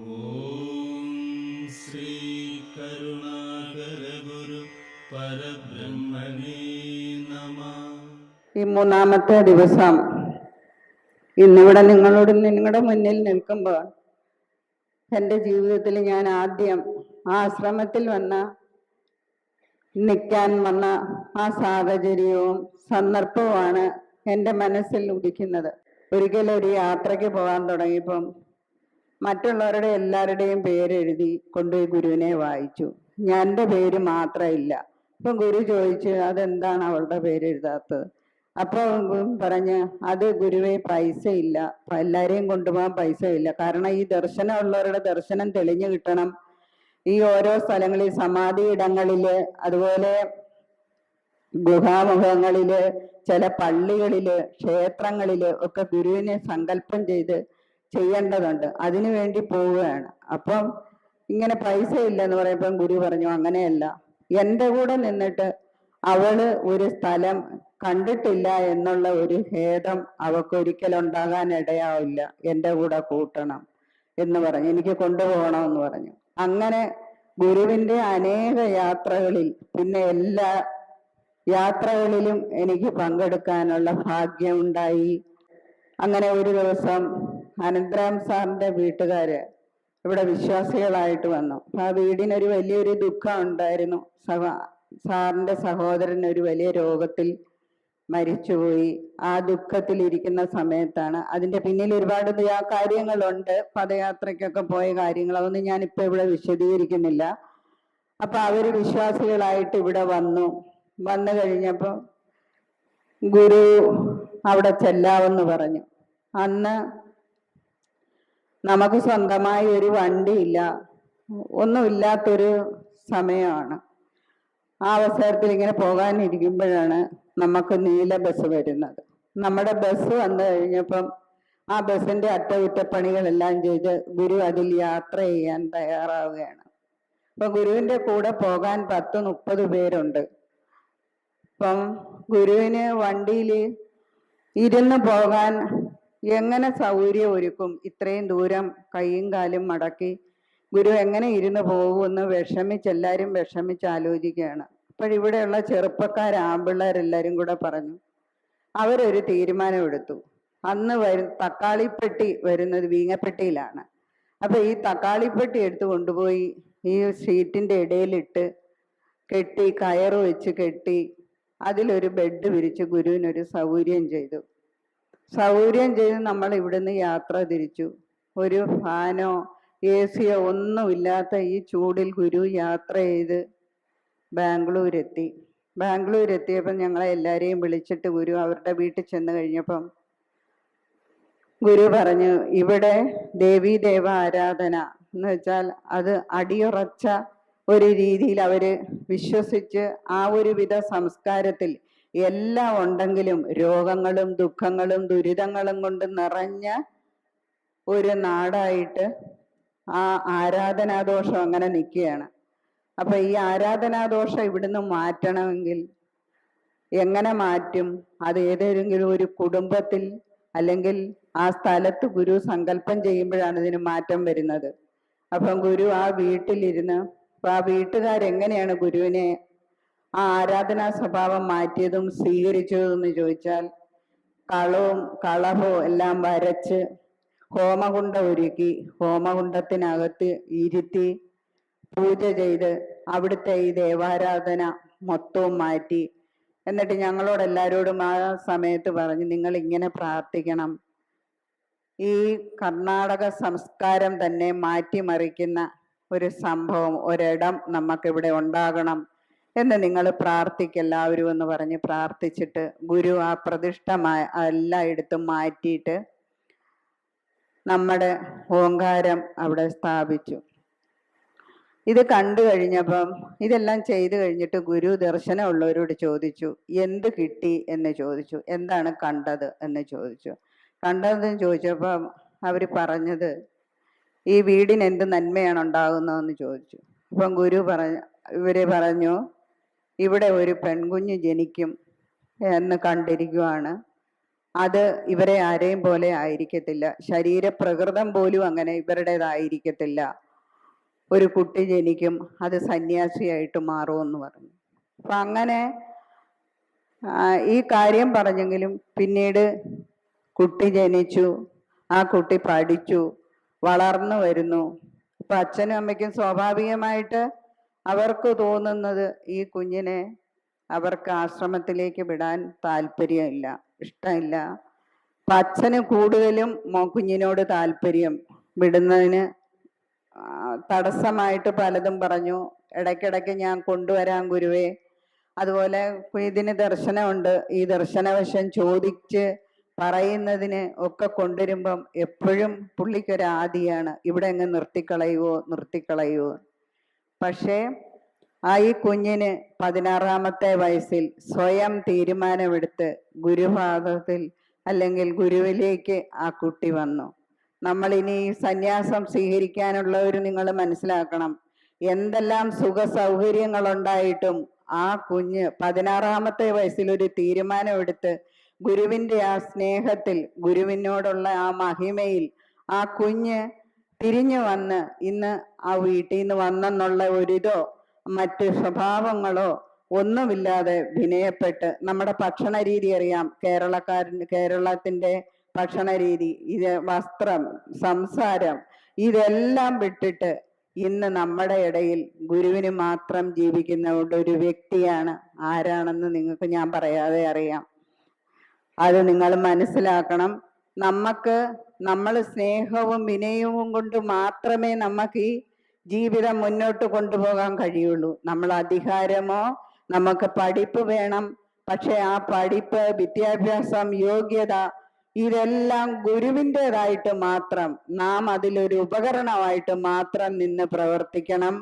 ഓം ശ്രീ കരുണാകര ഗുരു പരബ്രഹ്മണേ നമഃ. ഈ മൂന്നാമത്തെ ദിവസം ഇന്നിവിടെ നിങ്ങളുടെ മുന്നിൽ നിൽക്കുമ്പോൾ എൻ്റെ ജീവിതത്തിൽ ഞാൻ ആദ്യം ആശ്രമത്തിൽ നിൽക്കാൻ വന്ന ആ സാഹചര്യവും സന്ദർഭവുമാണ് എൻ്റെ മനസ്സിൽ ഉദിക്കുന്നത്. ഒരിക്കലും ഒരു യാത്രയ്ക്ക് പോകാൻ തുടങ്ങിയപ്പം മറ്റുള്ളവരുടെ എല്ലാവരുടെയും പേരെഴുതി കൊണ്ടുപോയി ഗുരുവിനെ വായിച്ചു. എൻ്റെ പേര് മാത്രമില്ല. അപ്പം ഗുരു ചോദിച്ചു, അതെന്താണ് അവളുടെ പേര് എഴുതാത്തത്? അപ്പോൾ പറഞ്ഞ്, അത് ഗുരുവേ പൈസ ഇല്ല, എല്ലാരെയും കൊണ്ടുപോകാൻ പൈസ ഇല്ല. കാരണം ഈ ദർശനമുള്ളവരുടെ ദർശനം തെളിഞ്ഞു കിട്ടണം. ഈ ഓരോ സ്ഥലങ്ങളിൽ, സമാധി ഇടങ്ങളില്, അതുപോലെ ഗുഹാമുഖങ്ങളില്, ചില പള്ളികളില്, ക്ഷേത്രങ്ങളില് ഒക്കെ ഗുരുവിനെ സങ്കല്പം ചെയ്ത് ചെയ്യേണ്ടതുണ്ട്. അതിനു വേണ്ടി പോവുകയാണ്. അപ്പം ഇങ്ങനെ പൈസ ഇല്ലെന്ന് പറയുമ്പം ഗുരു പറഞ്ഞു, അങ്ങനെയല്ല, എൻ്റെ കൂടെ നിന്നിട്ട് അവള് ഒരു സ്ഥലം കണ്ടിട്ടില്ല എന്നുള്ള ഒരു ഖേദം അവക്കൊരിക്കലുണ്ടാകാൻ ഇടയാവില്ല, എൻ്റെ കൂടെ കൂട്ടണം എന്ന് പറഞ്ഞു, എനിക്ക് കൊണ്ടുപോകണമെന്ന് പറഞ്ഞു. അങ്ങനെ ഗുരുവിൻ്റെ അനേക യാത്രകളിൽ, പിന്നെ എല്ലാ യാത്രകളിലും എനിക്ക് പങ്കെടുക്കാനുള്ള ഭാഗ്യം ഉണ്ടായി. അങ്ങനെ ഒരു ദിവസം അനന്തരാം സാറിൻ്റെ വീട്ടുകാര് ഇവിടെ വിശ്വാസികളായിട്ട് വന്നു. ആ വീടിനൊരു വലിയൊരു ദുഃഖം ഉണ്ടായിരുന്നു. സാറിൻ്റെ സഹോദരൻ ഒരു വലിയ രോഗത്തിൽ മരിച്ചുപോയി. ആ ദുഃഖത്തിലിരിക്കുന്ന സമയത്താണ്, അതിൻ്റെ പിന്നിൽ ഒരുപാട് കാര്യങ്ങളുണ്ട്, പദയാത്രയ്ക്കൊക്കെ പോയ കാര്യങ്ങൾ, അതൊന്നും ഞാനിപ്പോൾ ഇവിടെ വിശദീകരിക്കുന്നില്ല. അപ്പൊ അവര് വിശ്വാസികളായിട്ട് ഇവിടെ വന്നു കഴിഞ്ഞപ്പോൾ ഗുരു അവിടെ ചെല്ലാവെന്ന് പറഞ്ഞു. അന്ന് നമുക്ക് സ്വന്തമായി ഒരു വണ്ടിയില്ല, ഒന്നുമില്ലാത്തൊരു സമയമാണ്. ആ അവസരത്തിൽ ഇങ്ങനെ പോകാനിരിക്കുമ്പോഴാണ് നമുക്ക് നീല ബസ് വരുന്നത്. നമ്മുടെ ബസ് വന്നു കഴിഞ്ഞപ്പം ആ ബസ്സിന്റെ അറ്റകുറ്റപ്പണികളെല്ലാം ചെയ്ത് ഗുരു അതിൽ യാത്ര ചെയ്യാൻ തയ്യാറാവുകയാണ്. അപ്പൊ ഗുരുവിന്റെ കൂടെ പോകാൻ 10-30 പേരുണ്ട്. അപ്പം ഗുരുവിന് വണ്ടിയിൽ ഇരുന്ന് പോകാൻ എങ്ങനെ സൗകര്യം ഒരുക്കും? ഇത്രയും ദൂരം കൈയും കാലും മടക്കി ഗുരു എങ്ങനെ ഇരുന്ന് പോകുമെന്ന് എല്ലാവരും വിഷമിച്ച് ആലോചിക്കുകയാണ്. അപ്പോഴിവിടെയുള്ള ആമ്പിള്ളേരെല്ലാരും കൂടെ പറഞ്ഞു, അവരൊരു തീരുമാനമെടുത്തു. അന്ന് തക്കാളിപ്പെട്ടി വരുന്നത് വീങ്ങപ്പെട്ടിയിലാണ്. അപ്പൊ ഈ തക്കാളിപ്പെട്ടി എടുത്ത് കൊണ്ടുപോയി ഈ ഷീറ്റിന്റെ ഇടയിലിട്ട് കെട്ടി, കയറ് വെച്ച് കെട്ടി, അതിലൊരു ബെഡ് വിരിച്ച് ഗുരുവിനൊരു സൗകര്യം ചെയ്തു നമ്മൾ ഇവിടുന്ന് യാത്ര തിരിച്ചു. ഒരു ഫാനോ AC-യോ ഒന്നുമില്ലാത്ത ഈ ചൂടിൽ ഗുരു യാത്ര ചെയ്ത് ബാംഗ്ലൂരെത്തിയപ്പം ഞങ്ങളെ എല്ലാവരെയും വിളിച്ചിട്ട് ഗുരു അവരുടെ വീട്ടിൽ ചെന്ന് കഴിഞ്ഞപ്പം ഗുരു പറഞ്ഞു, ഇവിടെ ദേവീദേവ ആരാധന എന്ന് വെച്ചാൽ അത് അടിയുറച്ച ഒരു രീതിയിൽ അവര് വിശ്വസിച്ച് ആ ഒരുവിധ സംസ്കാരത്തിൽ എല്ലാം ഉണ്ടെങ്കിലും രോഗങ്ങളും ദുഃഖങ്ങളും ദുരിതങ്ങളും കൊണ്ട് നിറഞ്ഞ ഒരു നാടായിട്ട് ആ ആരാധനാദോഷം അങ്ങനെ നിൽക്കുകയാണ്. അപ്പൊ ഈ ആരാധനാദോഷം ഇവിടുന്ന് മാറ്റണമെങ്കിൽ എങ്ങനെ മാറ്റും? അത് ഏതെങ്കിലും ഒരു കുടുംബത്തിൽ അല്ലെങ്കിൽ ആ സ്ഥലത്ത് ഗുരു സങ്കല്പം ചെയ്യുമ്പോഴാണ് ഇതിന് മാറ്റം വരുന്നത്. അപ്പം ഗുരു ആ വീട്ടിലിരുന്ന്, അപ്പൊ ആ വീട്ടുകാരെങ്ങനെയാണ് ഗുരുവിനെ ആ ആരാധനാ സ്വഭാവം മാറ്റിയതും സ്വീകരിച്ചതും എന്ന് ചോദിച്ചാൽ, കളവും എല്ലാം വരച്ച് ഹോമകുണ്ഡം ഒരുക്കി ഹോമകുണ്ഡത്തിനകത്ത് ഇരുത്തി പൂജ ചെയ്ത് അവിടുത്തെ ഈ ദേവാരാധന മൊത്തവും മാറ്റി. എന്നിട്ട് ഞങ്ങളോട് എല്ലാവരോടും ആ സമയത്ത് പറഞ്ഞു, നിങ്ങൾ ഇങ്ങനെ പ്രാർത്ഥിക്കണം, ഈ കർണാടക സംസ്കാരം തന്നെ മാറ്റിമറിക്കുന്ന ഒരു സംഭവം, ഒരിടം നമുക്കിവിടെ ഉണ്ടാകണം എന്ന് നിങ്ങൾ പ്രാർത്ഥിക്കെല്ലാവരും എന്ന് പറഞ്ഞ് പ്രാർത്ഥിച്ചിട്ട് ഗുരു ആ പ്രതിഷ്ഠമായ എല്ലായിടത്തും മാറ്റിയിട്ട് നമ്മുടെ ഓങ്കാരം അവിടെ സ്ഥാപിച്ചു. ഇത് കണ്ടു കഴിഞ്ഞപ്പം, ഇതെല്ലാം ചെയ്തു കഴിഞ്ഞിട്ട് ഗുരു ദർശനമുള്ളവരോട് ചോദിച്ചു, എന്ത് കിട്ടി എന്ന് ചോദിച്ചു. എന്താണ് കണ്ടത് എന്ന് ചോദിച്ചു. കണ്ടതെന്ന് ചോദിച്ചപ്പം അവർ പറഞ്ഞത്, ഈ വീടിന് എന്ത് നന്മയാണ് ഉണ്ടാകുന്നതെന്ന് ചോദിച്ചു. അപ്പം ഗുരു ഇവര് പറഞ്ഞു, ഇവിടെ ഒരു പെൺകുഞ്ഞ് ജനിക്കും എന്ന് കണ്ടിരിക്കുവാണ്. അത് ഇവരെ ആരെയും പോലെ ആയിരിക്കത്തില്ല. ശരീരപ്രകൃതം പോലും അങ്ങനെ ഇവരുടേതായിരിക്കത്തില്ല. ഒരു കുട്ടി ജനിക്കും, അത് സന്യാസിയായിട്ട് മാറുമെന്ന് പറഞ്ഞു. അപ്പം അങ്ങനെ ഈ കാര്യം പറഞ്ഞെങ്കിലും പിന്നീട് കുട്ടി ജനിച്ചു, ആ കുട്ടി പഠിച്ചു, വളർന്നു വരുന്നു. അപ്പം അച്ഛനും അമ്മയ്ക്കും സ്വാഭാവികമായിട്ട് അവർക്ക് തോന്നുന്നത് ഈ കുഞ്ഞിനെ അവർക്ക് ആശ്രമത്തിലേക്ക് വിടാൻ താല്പര്യമില്ല, ഇഷ്ടമില്ല. അപ്പം അച്ഛന് കൂടുതലും കുഞ്ഞിനോട് താല്പര്യം. വിടുന്നതിന് തടസ്സമായിട്ട് പലതും പറഞ്ഞു. ഇടയ്ക്കിടയ്ക്ക് ഞാൻ കൊണ്ടുവരാം ഗുരുവേ, അതുപോലെ ഇതിന് ദർശനമുണ്ട്, ഈ ദർശനവശം ചോദിച്ച് പറയുന്നതിന് ഒക്കെ കൊണ്ടുവരുമ്പം എപ്പോഴും പുള്ളിക്കൊരാദിയാണ്, ഇവിടെ അങ്ങ് നിർത്തിക്കളയുവോ. പക്ഷേ ഈ കുഞ്ഞിന് 16-ാമത്തെ വയസ്സിൽ സ്വയം തീരുമാനമെടുത്ത് ഗുരുപാദത്തിൽ അല്ലെങ്കിൽ ഗുരുവിലേക്ക് ആ കുട്ടി വന്നു. നമ്മളിനി സന്യാസം സ്വീകരിക്കാനുള്ളവർ നിങ്ങൾ മനസ്സിലാക്കണം, എന്തെല്ലാം സുഖ സൗകര്യങ്ങളുണ്ടായിട്ടും ആ കുഞ്ഞ് 16-ാമത്തെ വയസ്സിൽ ഒരു തീരുമാനമെടുത്ത് ഗുരുവിൻ്റെ ആ സ്നേഹത്തിൽ, ഗുരുവിനോടുള്ള ആ മഹിമയിൽ ആ കുഞ്ഞ് തിരിഞ്ഞു വന്ന് ഇന്ന് ആ വീട്ടിൽ നിന്ന് വന്നെന്നുള്ള ഒരിതോ മറ്റ് സ്വഭാവങ്ങളോ ഒന്നുമില്ലാതെ വിനയപ്പെട്ട്, നമ്മുടെ ഭക്ഷണ രീതി അറിയാം, കേരളത്തിൻ്റെ ഭക്ഷണ രീതി, ഇത് വസ്ത്രം, സംസാരം, ഇതെല്ലാം വിട്ടിട്ട് ഇന്ന് നമ്മുടെ ഇടയിൽ ഗുരുവിന് മാത്രം ജീവിക്കുന്ന ഒരു വ്യക്തിയാണ്. ആരാണെന്ന് നിങ്ങൾക്ക് ഞാൻ പറയാതെ അറിയാം. അത് നിങ്ങൾ മനസ്സിലാക്കണം. നമ്മൾ സ്നേഹവും വിനയവും കൊണ്ട് മാത്രമേ നമുക്ക് ഈ ജീവിതം മുന്നോട്ട് കൊണ്ടുപോകാൻ കഴിയുള്ളൂ. നമ്മൾ അധികാരമോ, നമുക്ക് പഠിപ്പ് വേണം, പക്ഷെ ആ പഠിപ്പ്, വിദ്യാഭ്യാസം, യോഗ്യത, ഇതെല്ലാം ഗുരുവിൻ്റെതായിട്ട് മാത്രം, നാം അതിലൊരു ഉപകരണമായിട്ട് മാത്രം നിന്ന് പ്രവർത്തിക്കണം.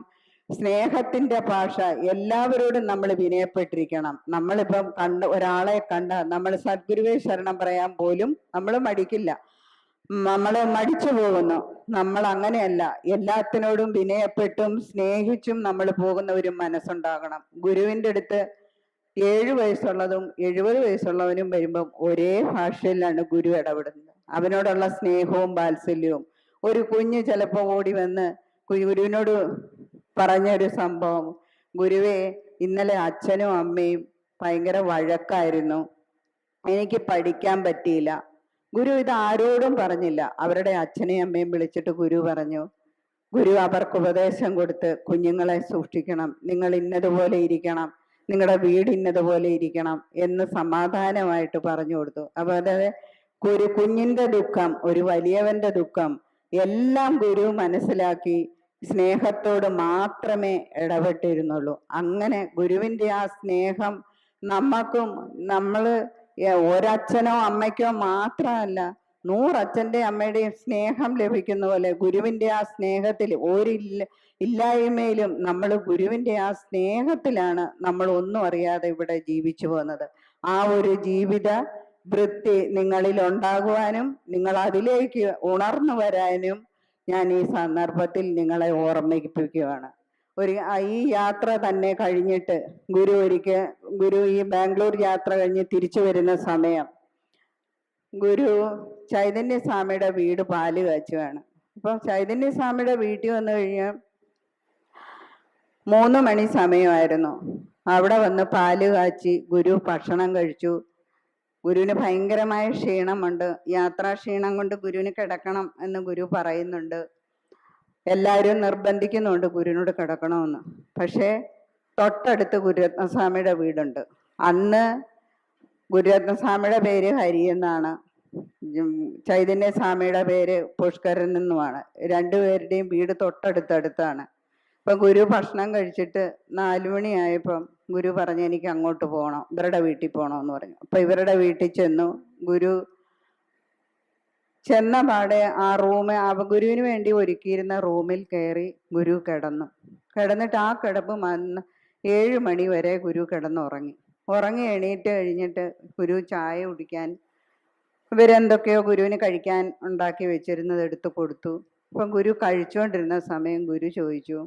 സ്നേഹത്തിന്റെ ഭാഷ, എല്ലാവരോടും നമ്മൾ വിനയപ്പെട്ടിരിക്കണം. നമ്മളിപ്പം ഒരാളെ കണ്ട നമ്മൾ സദ്ഗുരുവേ ശരണം പറയാൻ പോലും നമ്മൾ മടിക്കില്ല, നമ്മൾ മടിച്ചു പോകുന്നു. നമ്മൾ അങ്ങനെയല്ല, എല്ലാത്തിനോടും വിനയപ്പെട്ടും സ്നേഹിച്ചും നമ്മൾ പോകുന്ന ഒരു മനസ്സുണ്ടാകണം. ഗുരുവിൻ്റെ അടുത്ത് 7 വയസ്സുള്ളതും 70 വയസ്സുള്ളവനും വരുമ്പം ഒരേ ഭാഷയിലാണ് ഗുരു ഇടപെടുന്നത്. അവനോടുള്ള സ്നേഹവും വാത്സല്യവും. ഒരു കുഞ്ഞ് ചിലപ്പോൾ ഓടി വന്ന് ഗുരുവിനോട് പറഞ്ഞൊരു സംഭവം, ഗുരുവേ, ഇന്നലെ അച്ഛനും അമ്മയും ഭയങ്കര വഴക്കായിരുന്നു, എനിക്ക് പഠിക്കാൻ പറ്റിയില്ല. ഗുരു ഇത് ആരോടും പറഞ്ഞില്ല. അവരുടെ അച്ഛനെയും അമ്മയും വിളിച്ചിട്ട് ഗുരു പറഞ്ഞു, ഗുരു അവർക്ക് ഉപദേശം കൊടുത്ത്, കുഞ്ഞുങ്ങളെ സൂക്ഷിക്കണം, നിങ്ങൾ ഇന്നതുപോലെ ഇരിക്കണം, നിങ്ങളുടെ വീട് ഇന്നതുപോലെ ഇരിക്കണം എന്ന് സമാധാനമായിട്ട് പറഞ്ഞു കൊടുത്തു. അപ്പോൾ അതായത് കുഞ്ഞിന്റെ ദുഃഖം, ഒരു വലിയവന്റെ ദുഃഖം എല്ലാം ഗുരു മനസ്സിലാക്കി സ്നേഹത്തോട് മാത്രമേ ഇടപെട്ടിരുന്നുള്ളൂ. അങ്ങനെ ഗുരുവിൻ്റെ ആ സ്നേഹം നമ്മൾക്കും, നമ്മൾ ഒരച്ഛനോ അമ്മയ്ക്കോ മാത്രമല്ല, 100 അച്ഛൻ്റെ അമ്മയുടെയും സ്നേഹം ലഭിക്കുന്ന പോലെ ഗുരുവിൻ്റെ ആ സ്നേഹത്തിൽ ഇല്ലായ്മയിലും നമ്മൾ ഗുരുവിൻ്റെ ആ സ്നേഹത്തിലാണ് നമ്മൾ ഒന്നും അറിയാതെ ഇവിടെ ജീവിച്ചു പോകുന്നത്. ആ ഒരു ജീവിത വൃത്തി നിങ്ങളിൽ ഉണ്ടാകുവാനും നിങ്ങൾ അതിലേക്ക് ഉണർന്നു വരാനും ഞാൻ ഈ സന്ദർഭത്തിൽ നിങ്ങളെ ഓർമ്മിപ്പിക്കുകയാണ്. ഈ യാത്ര തന്നെ കഴിഞ്ഞിട്ട് ഗുരു ഈ ബാംഗ്ലൂർ യാത്ര കഴിഞ്ഞ് തിരിച്ചു വരുന്ന സമയം ഗുരു ചൈതന്യസ്വാമിയുടെ വീട് പാല് കാച്ചുകയാണ്. അപ്പം ചൈതന്യസ്വാമിയുടെ വീട്ടിൽ വന്നു കഴിഞ്ഞാൽ 3 മണി സമയമായിരുന്നു. അവിടെ വന്ന് പാല് കാച്ചി ഗുരു ഭക്ഷണം കഴിച്ചു. ഗുരുവിന് ഭയങ്കരമായ ക്ഷീണമുണ്ട്. യാത്രാ ക്ഷീണം കൊണ്ട് ഗുരുവിന് കിടക്കണം എന്ന് ഗുരു പറയുന്നുണ്ട്. എല്ലാവരും നിർബന്ധിക്കുന്നുണ്ട് ഗുരുവിനോട് കിടക്കണമെന്ന്. പക്ഷേ തൊട്ടടുത്ത് ഗുരുരത്നസ്വാമിയുടെ വീടുണ്ട്. അന്ന് ഗുരുരത്നസ്വാമിയുടെ പേര് ഹരി എന്നാണ്, ചൈതന്യസ്വാമിയുടെ പേര് പുഷ്കരൻ എന്നുമാണ്. രണ്ടുപേരുടെയും വീട് തൊട്ടടുത്തടുത്താണ്. അപ്പം ഗുരു ഭക്ഷണം കഴിച്ചിട്ട് 4 മണിയായപ്പം ഗുരു പറഞ്ഞു, എനിക്ക് അങ്ങോട്ട് പോകണം, ഇവരുടെ വീട്ടിൽ പോകണമെന്ന് പറഞ്ഞു. അപ്പം ഇവരുടെ വീട്ടിൽ ചെന്നു. ഗുരു ചെന്ന പാടെ ആ ഗുരുവിന് വേണ്ടി ഒരുക്കിയിരുന്ന റൂമിൽ കയറി ഗുരു കിടന്നിട്ട് ആ കിടപ്പ് 7 മണി വരെ ഗുരു ഉറങ്ങി എണീറ്റ് കഴിഞ്ഞിട്ട് ഗുരു ചായ കുടിക്കാൻ, ഇവരെന്തൊക്കെയോ ഗുരുവിന് കഴിക്കാൻ ഉണ്ടാക്കി വെച്ചിരുന്നത് എടുത്ത് കൊടുത്തു. അപ്പം ഗുരു കഴിച്ചുകൊണ്ടിരുന്ന സമയം ഗുരു ചോദിച്ചു,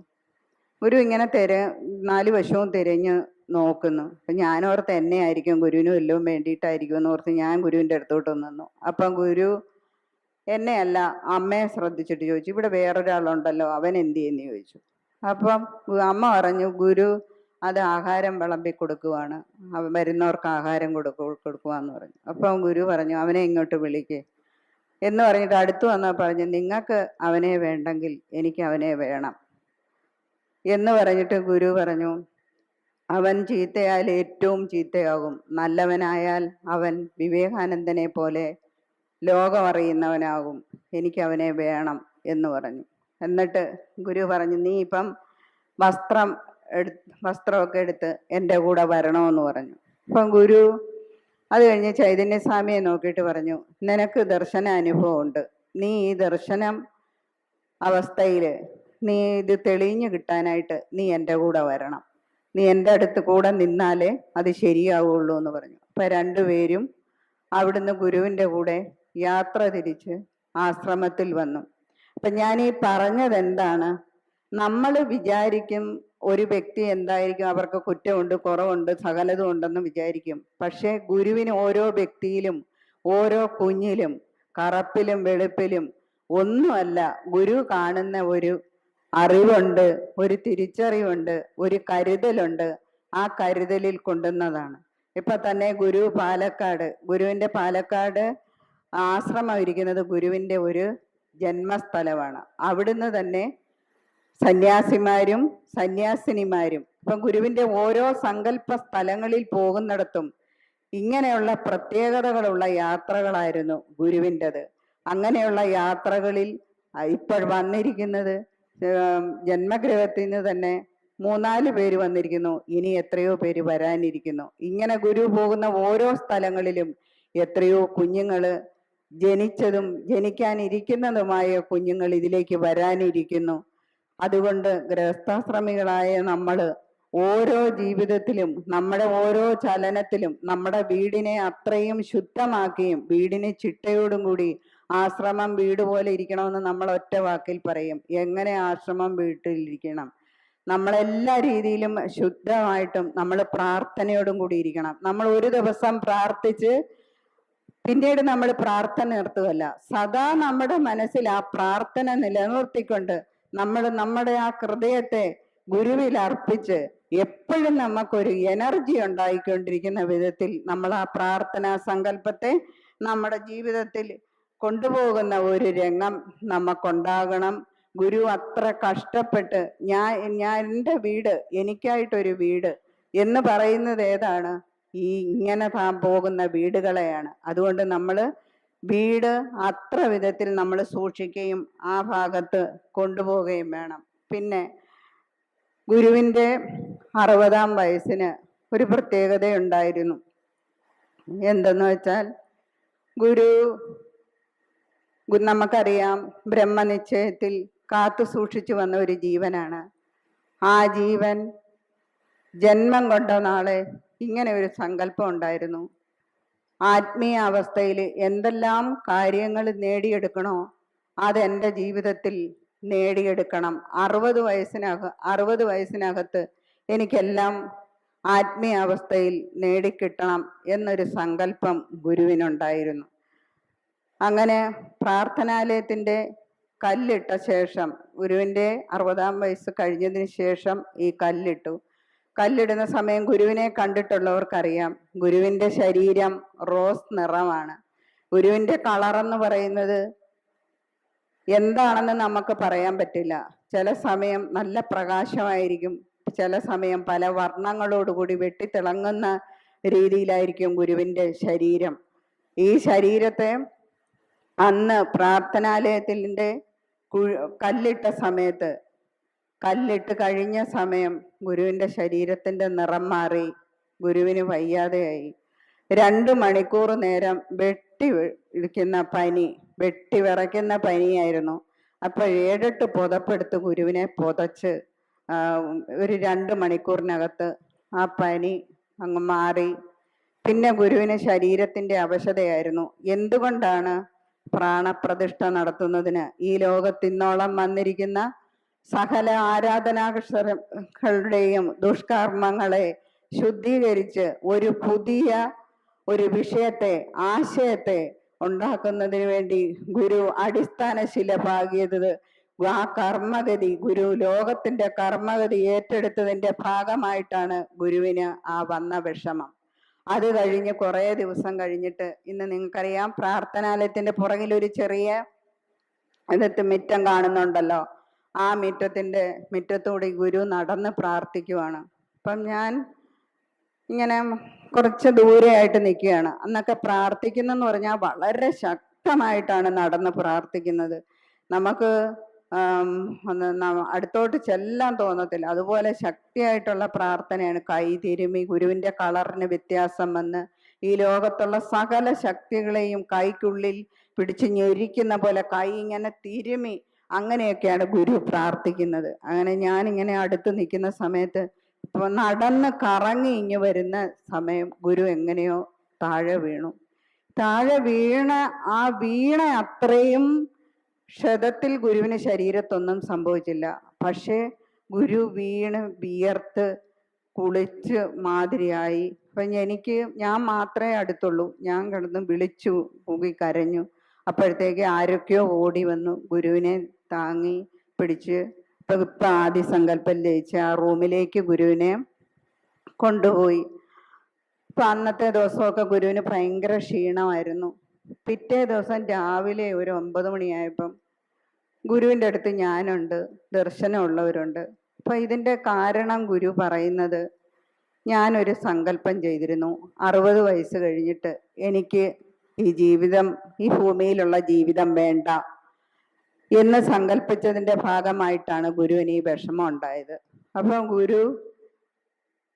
ഗുരു ഇങ്ങനെ 4 വശവും തിരഞ്ഞ് നോക്കുന്നു. അപ്പം ഞാനോർത്ത് എന്നെ ആയിരിക്കും, ഗുരുവിന് വല്ലതും വേണ്ടിയിട്ടായിരിക്കും എന്ന് ഓർത്ത് ഞാൻ ഗുരുവിൻ്റെ അടുത്തോട്ട് നിന്നു. അപ്പം ഗുരു എന്നെയല്ല അമ്മയെ ശ്രദ്ധിച്ചിട്ട് ചോദിച്ചു, ഇവിടെ വേറൊരാളുണ്ടല്ലോ, അവൻ എന്ത് ചെയ്യുന്നു ചോദിച്ചു. അപ്പം അമ്മ പറഞ്ഞു, ഗുരു അത് ആഹാരം വിളമ്പി കൊടുക്കുവാണ്, വരുന്നവർക്ക് ആഹാരം കൊടുക്കുവാന്ന് പറഞ്ഞു. അപ്പം ഗുരു പറഞ്ഞു, അവനെ ഇങ്ങോട്ട് വിളിക്കേ എന്ന് പറഞ്ഞിട്ട് അടുത്ത് വന്നാൽ പറഞ്ഞു, നിങ്ങൾക്ക് അവനെ വേണ്ടെങ്കിൽ എനിക്ക് അവനെ വേണം എന്ന് പറഞ്ഞിട്ട് ഗുരു പറഞ്ഞു, അവൻ ചീത്തയായാൽ ഏറ്റവും ചീത്തയാകും, നല്ലവനായാൽ അവൻ വിവേകാനന്ദനെ പോലെ ലോകം അറിയുന്നവനാകും, എനിക്ക് അവനെ വേണം എന്ന് പറഞ്ഞു. എന്നിട്ട് ഗുരു പറഞ്ഞു, നീ ഇപ്പം വസ്ത്രമൊക്കെ എടുത്ത് എൻ്റെ കൂടെ വരണമെന്ന് പറഞ്ഞു. അപ്പം ഗുരു അത് കഴിഞ്ഞ് ചൈതന്യസ്വാമിയെ നോക്കിയിട്ട് പറഞ്ഞു, നിനക്ക് ദർശന അനുഭവം ഉണ്ട്, നീ ഈ ദർശനം അവസ്ഥയിൽ നീ ഇത് തെളിഞ്ഞു കിട്ടാനായിട്ട് നീ എൻ്റെ കൂടെ വരണം, നീ എൻ്റെ അടുത്ത് കൂടെ നിന്നാലേ അത് ശരിയാവുള്ളൂ എന്ന് പറഞ്ഞു. അപ്പം രണ്ടുപേരും അവിടുന്ന് ഗുരുവിൻ്റെ കൂടെ യാത്ര തിരിച്ച് ആശ്രമത്തിൽ വന്നു. അപ്പം ഞാൻ ഈ പറഞ്ഞത് എന്താണ്, നമ്മൾ വിചാരിക്കും ഒരു വ്യക്തി എന്തായിരിക്കും, അവർക്ക് കുറ്റമുണ്ട്, കുറവുണ്ട്, സകലതും ഉണ്ടെന്ന് വിചാരിക്കും. പക്ഷേ ഗുരുവിന് ഓരോ വ്യക്തിയിലും, ഓരോ കുഞ്ഞിലും, കറുപ്പിലും വെളുപ്പിലും ഒന്നുമല്ല, ഗുരു കാണുന്ന ഒരു അറിവുണ്ട്, ഒരു തിരിച്ചറിവുണ്ട്, ഒരു കരുതലുണ്ട്. ആ കരുതലിൽ കൊണ്ടുവന്നതാണ്. ഇപ്പൊ തന്നെ ഗുരുവിന്റെ പാലക്കാട് ആശ്രമം ഇരിക്കുന്നത് ഗുരുവിന്റെ ഒരു ജന്മസ്ഥലമാണ്. അവിടുന്ന് തന്നെ സന്യാസിമാരും സന്യാസിനിമാരും ഇപ്പം ഗുരുവിന്റെ ഓരോ സങ്കല്പ സ്ഥലങ്ങളിൽ പോകുന്നിടത്തും ഇങ്ങനെയുള്ള പ്രത്യേകതകളുള്ള യാത്രകളായിരുന്നു ഗുരുവിൻ്റെത്. അങ്ങനെയുള്ള യാത്രകളിൽ ഇപ്പോൾ വന്നിരിക്കുന്നത് ജന്മഗൃഹത്തിൽ നിന്ന് തന്നെ 3-4 പേര് വന്നിരിക്കുന്നു, ഇനി എത്രയോ പേര് വരാനിരിക്കുന്നു. ഇങ്ങനെ ഗുരു പോകുന്ന ഓരോ സ്ഥലങ്ങളിലും എത്രയോ കുഞ്ഞുങ്ങൾ, ജനിച്ചതും ജനിക്കാനിരിക്കുന്നതുമായ കുഞ്ഞുങ്ങൾ ഇതിലേക്ക് വരാനിരിക്കുന്നു. അതുകൊണ്ട് ഗൃഹസ്ഥാശ്രമികളായ നമ്മൾ ഓരോ ജീവിതത്തിലും, നമ്മുടെ ഓരോ ചലനത്തിലും നമ്മുടെ വീടിനെ അത്രയും ശുദ്ധമാക്കിയും, വീടിനെ ചിട്ടയോടും കൂടി ആശ്രമം വീട് പോലെ ഇരിക്കണമെന്ന് നമ്മൾ ഒറ്റ വാക്കിൽ പറയും. എങ്ങനെ ആശ്രമം വീട്ടിലിരിക്കണം? നമ്മളെല്ലാ രീതിയിലും ശുദ്ധമായിട്ടും നമ്മൾ പ്രാർത്ഥനയോടും കൂടി ഇരിക്കണം. നമ്മൾ ഒരു ദിവസം പ്രാർത്ഥിച്ച് പിന്നീട് നമ്മൾ പ്രാർത്ഥന നിർത്തുകയല്ല, സദാ നമ്മുടെ മനസ്സിൽ ആ പ്രാർത്ഥന നിലനിർത്തിക്കൊണ്ട് നമ്മുടെ ആ ഹൃദയത്തെ ഗുരുവിൽ അർപ്പിച്ച് എപ്പോഴും നമുക്കൊരു എനർജി ഉണ്ടായിക്കൊണ്ടിരിക്കുന്ന വിധത്തിൽ നമ്മൾ ആ പ്രാർത്ഥനാ സങ്കല്പത്തെ നമ്മുടെ ജീവിതത്തിൽ കൊണ്ടുപോകുന്ന ഒരു രംഗം നമുക്കുണ്ടാകണം. ഗുരു അത്ര കഷ്ടപ്പെട്ട് ഞാൻ എൻ്റെ വീട്, എനിക്കായിട്ടൊരു വീട് എന്ന് പറയുന്നത് ഏതാണ്? ഈ ഇങ്ങനെ പോകുന്ന വീടുകളെയാണ്. അതുകൊണ്ട് നമ്മൾ വീട് അത്ര വിധത്തിൽ നമ്മൾ സൂക്ഷിക്കുകയും ആ ഭാഗത്ത് കൊണ്ടുപോവുകയും വേണം. പിന്നെ ഗുരുവിൻ്റെ 60-ാം വയസ്സിന് ഒരു പ്രത്യേകതയുണ്ടായിരുന്നു. എന്തെന്ന് വെച്ചാൽ ഗുരു നമുക്കറിയാം, ബ്രഹ്മനിശ്ചയത്തിൽ കാത്തു സൂക്ഷിച്ചു വന്ന ഒരു ജീവനാണ്. ആ ജീവൻ ജന്മം കൊണ്ട നാളെ ഇങ്ങനെ ഒരു സങ്കല്പം ഉണ്ടായിരുന്നു. ആത്മീയ അവസ്ഥയിൽ എന്തെല്ലാം കാര്യങ്ങൾ നേടിയെടുക്കണോ അതെൻ്റെ ജീവിതത്തിൽ നേടിയെടുക്കണം. 60 വയസ്സിനകത്ത് എനിക്കെല്ലാം ആത്മീയ അവസ്ഥയിൽ നേടിക്കിട്ടണം എന്നൊരു സങ്കല്പം ഗുരുവിനുണ്ടായിരുന്നു. അങ്ങനെ പ്രാർത്ഥനാലയത്തിൻ്റെ കല്ലിട്ട ശേഷം, ഗുരുവിൻ്റെ 60-ാം വയസ്സ് കഴിഞ്ഞതിന് ശേഷം ഈ കല്ലിടുന്ന സമയം ഗുരുവിനെ കണ്ടിട്ടുള്ളവർക്കറിയാം, ഗുരുവിൻ്റെ ശരീരം റോസ് നിറമാണ്. ഗുരുവിൻ്റെ കളറെന്ന് പറയുന്നത് എന്താണെന്ന് നമുക്ക് പറയാൻ പറ്റില്ല. ചില സമയം നല്ല പ്രകാശമായിരിക്കും, ചില സമയം പല വർണ്ണങ്ങളോടുകൂടി വെട്ടിത്തിളങ്ങുന്ന രീതിയിലായിരിക്കും ഗുരുവിൻ്റെ ശരീരം. ഈ ശരീരത്തെ അന്ന് പ്രാർത്ഥനാലയത്തിൻ്റെ കല്ലിട്ട സമയത്ത്, കല്ലിട്ട് കഴിഞ്ഞ സമയം ഗുരുവിൻ്റെ ശരീരത്തിൻ്റെ നിറം മാറി, ഗുരുവിന് വയ്യാതെയായി. 2 മണിക്കൂർ നേരം വെട്ടി വിറയ്ക്കുന്ന പനിയായിരുന്നു. അപ്പോൾ 7-8 പുതപ്പെടുത്ത് ഗുരുവിനെ പുതച്ച് ഒരു 2 മണിക്കൂറിനകത്ത് ആ പനി അങ്ങ് മാറി. പിന്നെ ഗുരുവിന് ശരീരത്തിൻ്റെ അവശതയായിരുന്നു. എന്തുകൊണ്ടാണ്? പ്രാണപ്രതിഷ്ഠ നടത്തുന്നതിന് ഈ ലോകത്തിന്നോളം വന്നിരിക്കുന്ന സകല ആരാധനാകളുടെയും ദുഷ്കർമ്മങ്ങളെ ശുദ്ധീകരിച്ച് ഒരു പുതിയ ഒരു വിഷയത്തെ, ആശയത്തെ ഉണ്ടാക്കുന്നതിന് വേണ്ടി ഗുരു അടിസ്ഥാന ശില പാകിയത്. ആ കർമ്മഗതി, ഗുരു ലോകത്തിന്റെ കർമ്മഗതി ഏറ്റെടുത്തതിന്റെ ഭാഗമായിട്ടാണ് ഗുരുവിന് ആ വന്ന വിഷമം. അത് കഴിഞ്ഞ് കുറേ ദിവസം കഴിഞ്ഞിട്ട്, ഇന്ന് നിങ്ങൾക്കറിയാം പ്രാർത്ഥനാലയത്തിന്റെ പുറകിൽ ഒരു ചെറിയ മുറ്റം കാണുന്നുണ്ടല്ലോ, ആ മുറ്റത്തൂടെ ഗുരു നടന്ന് പ്രാർത്ഥിക്കുവാണ്. അപ്പം ഞാൻ ഇങ്ങനെ കുറച്ച് ദൂരെയായിട്ട് നിൽക്കുകയാണ്. അന്നൊക്കെ പ്രാർത്ഥിക്കുന്നെന്ന് പറഞ്ഞാൽ വളരെ ശക്തമായിട്ടാണ് നടന്ന് പ്രാർത്ഥിക്കുന്നത്. നമുക്ക് അടുത്തോട്ട് ചെല്ലാൻ തോന്നത്തില്ല, അതുപോലെ ശക്തിയായിട്ടുള്ള പ്രാർത്ഥനയാണ്. കൈ തിരുമി, ഗുരുവിന്റെ കളറിന് വ്യത്യാസം വന്ന് ഈ ലോകത്തുള്ള സകല ശക്തികളെയും കൈക്കുള്ളിൽ പിടിച്ച് ഞെരിക്കുന്ന പോലെ കൈ ഇങ്ങനെ തിരുമി, അങ്ങനെയൊക്കെയാണ് ഗുരു പ്രാർത്ഥിക്കുന്നത്. അങ്ങനെ ഞാനിങ്ങനെ അടുത്ത് നിൽക്കുന്ന സമയത്ത് ഇപ്പൊ നടന്ന് കറങ്ങി ഇങ്ങ് വരുന്ന സമയം ഗുരു എങ്ങനെയോ താഴെ വീണു. താഴെ ആ വീണ അത്രയും ക്ഷതത്തിൽ ഗുരുവിന് ശരീരത്തൊന്നും സംഭവിച്ചില്ല. പക്ഷെ ഗുരു വീണ് വിയർത്ത് കുളിച്ച് മാതിരിയായി. അപ്പൊ ഞാൻ മാത്രമേ അടുത്തുള്ളൂ. ഞാൻ കിടന്ന് വിളിച്ചു കൂകി കരഞ്ഞു. അപ്പോഴത്തേക്ക് ആരൊക്കെയോ ഓടി വന്നു ഗുരുവിനെ താങ്ങി പിടിച്ച് ഇപ്പൊ ആദ്യ സങ്കല്പം ലയിച്ച് ആ റൂമിലേക്ക് ഗുരുവിനെ കൊണ്ടുപോയി. ഇപ്പൊ അന്നത്തെ ദിവസമൊക്കെ ഗുരുവിന് ഭയങ്കര ക്ഷീണമായിരുന്നു. പിറ്റേ ദിവസം രാവിലെ ഒരു 9 മണിയായപ്പം ഗുരുവിൻ്റെ അടുത്ത് ഞാനുണ്ട്, ദർശനമുള്ളവരുണ്ട്. അപ്പൊ ഇതിന്റെ കാരണം ഗുരു പറയുന്നത്, ഞാനൊരു സങ്കല്പം ചെയ്തിരുന്നു, 60 വയസ്സ് കഴിഞ്ഞിട്ട് എനിക്ക് ഈ ഭൂമിയിലുള്ള ജീവിതം വേണ്ട എന്ന് സങ്കല്പിച്ചതിന്റെ ഭാഗമായിട്ടാണ് ഗുരുവിന് ഈ വിഷമം ഉണ്ടായത്. അപ്പൊ ഗുരു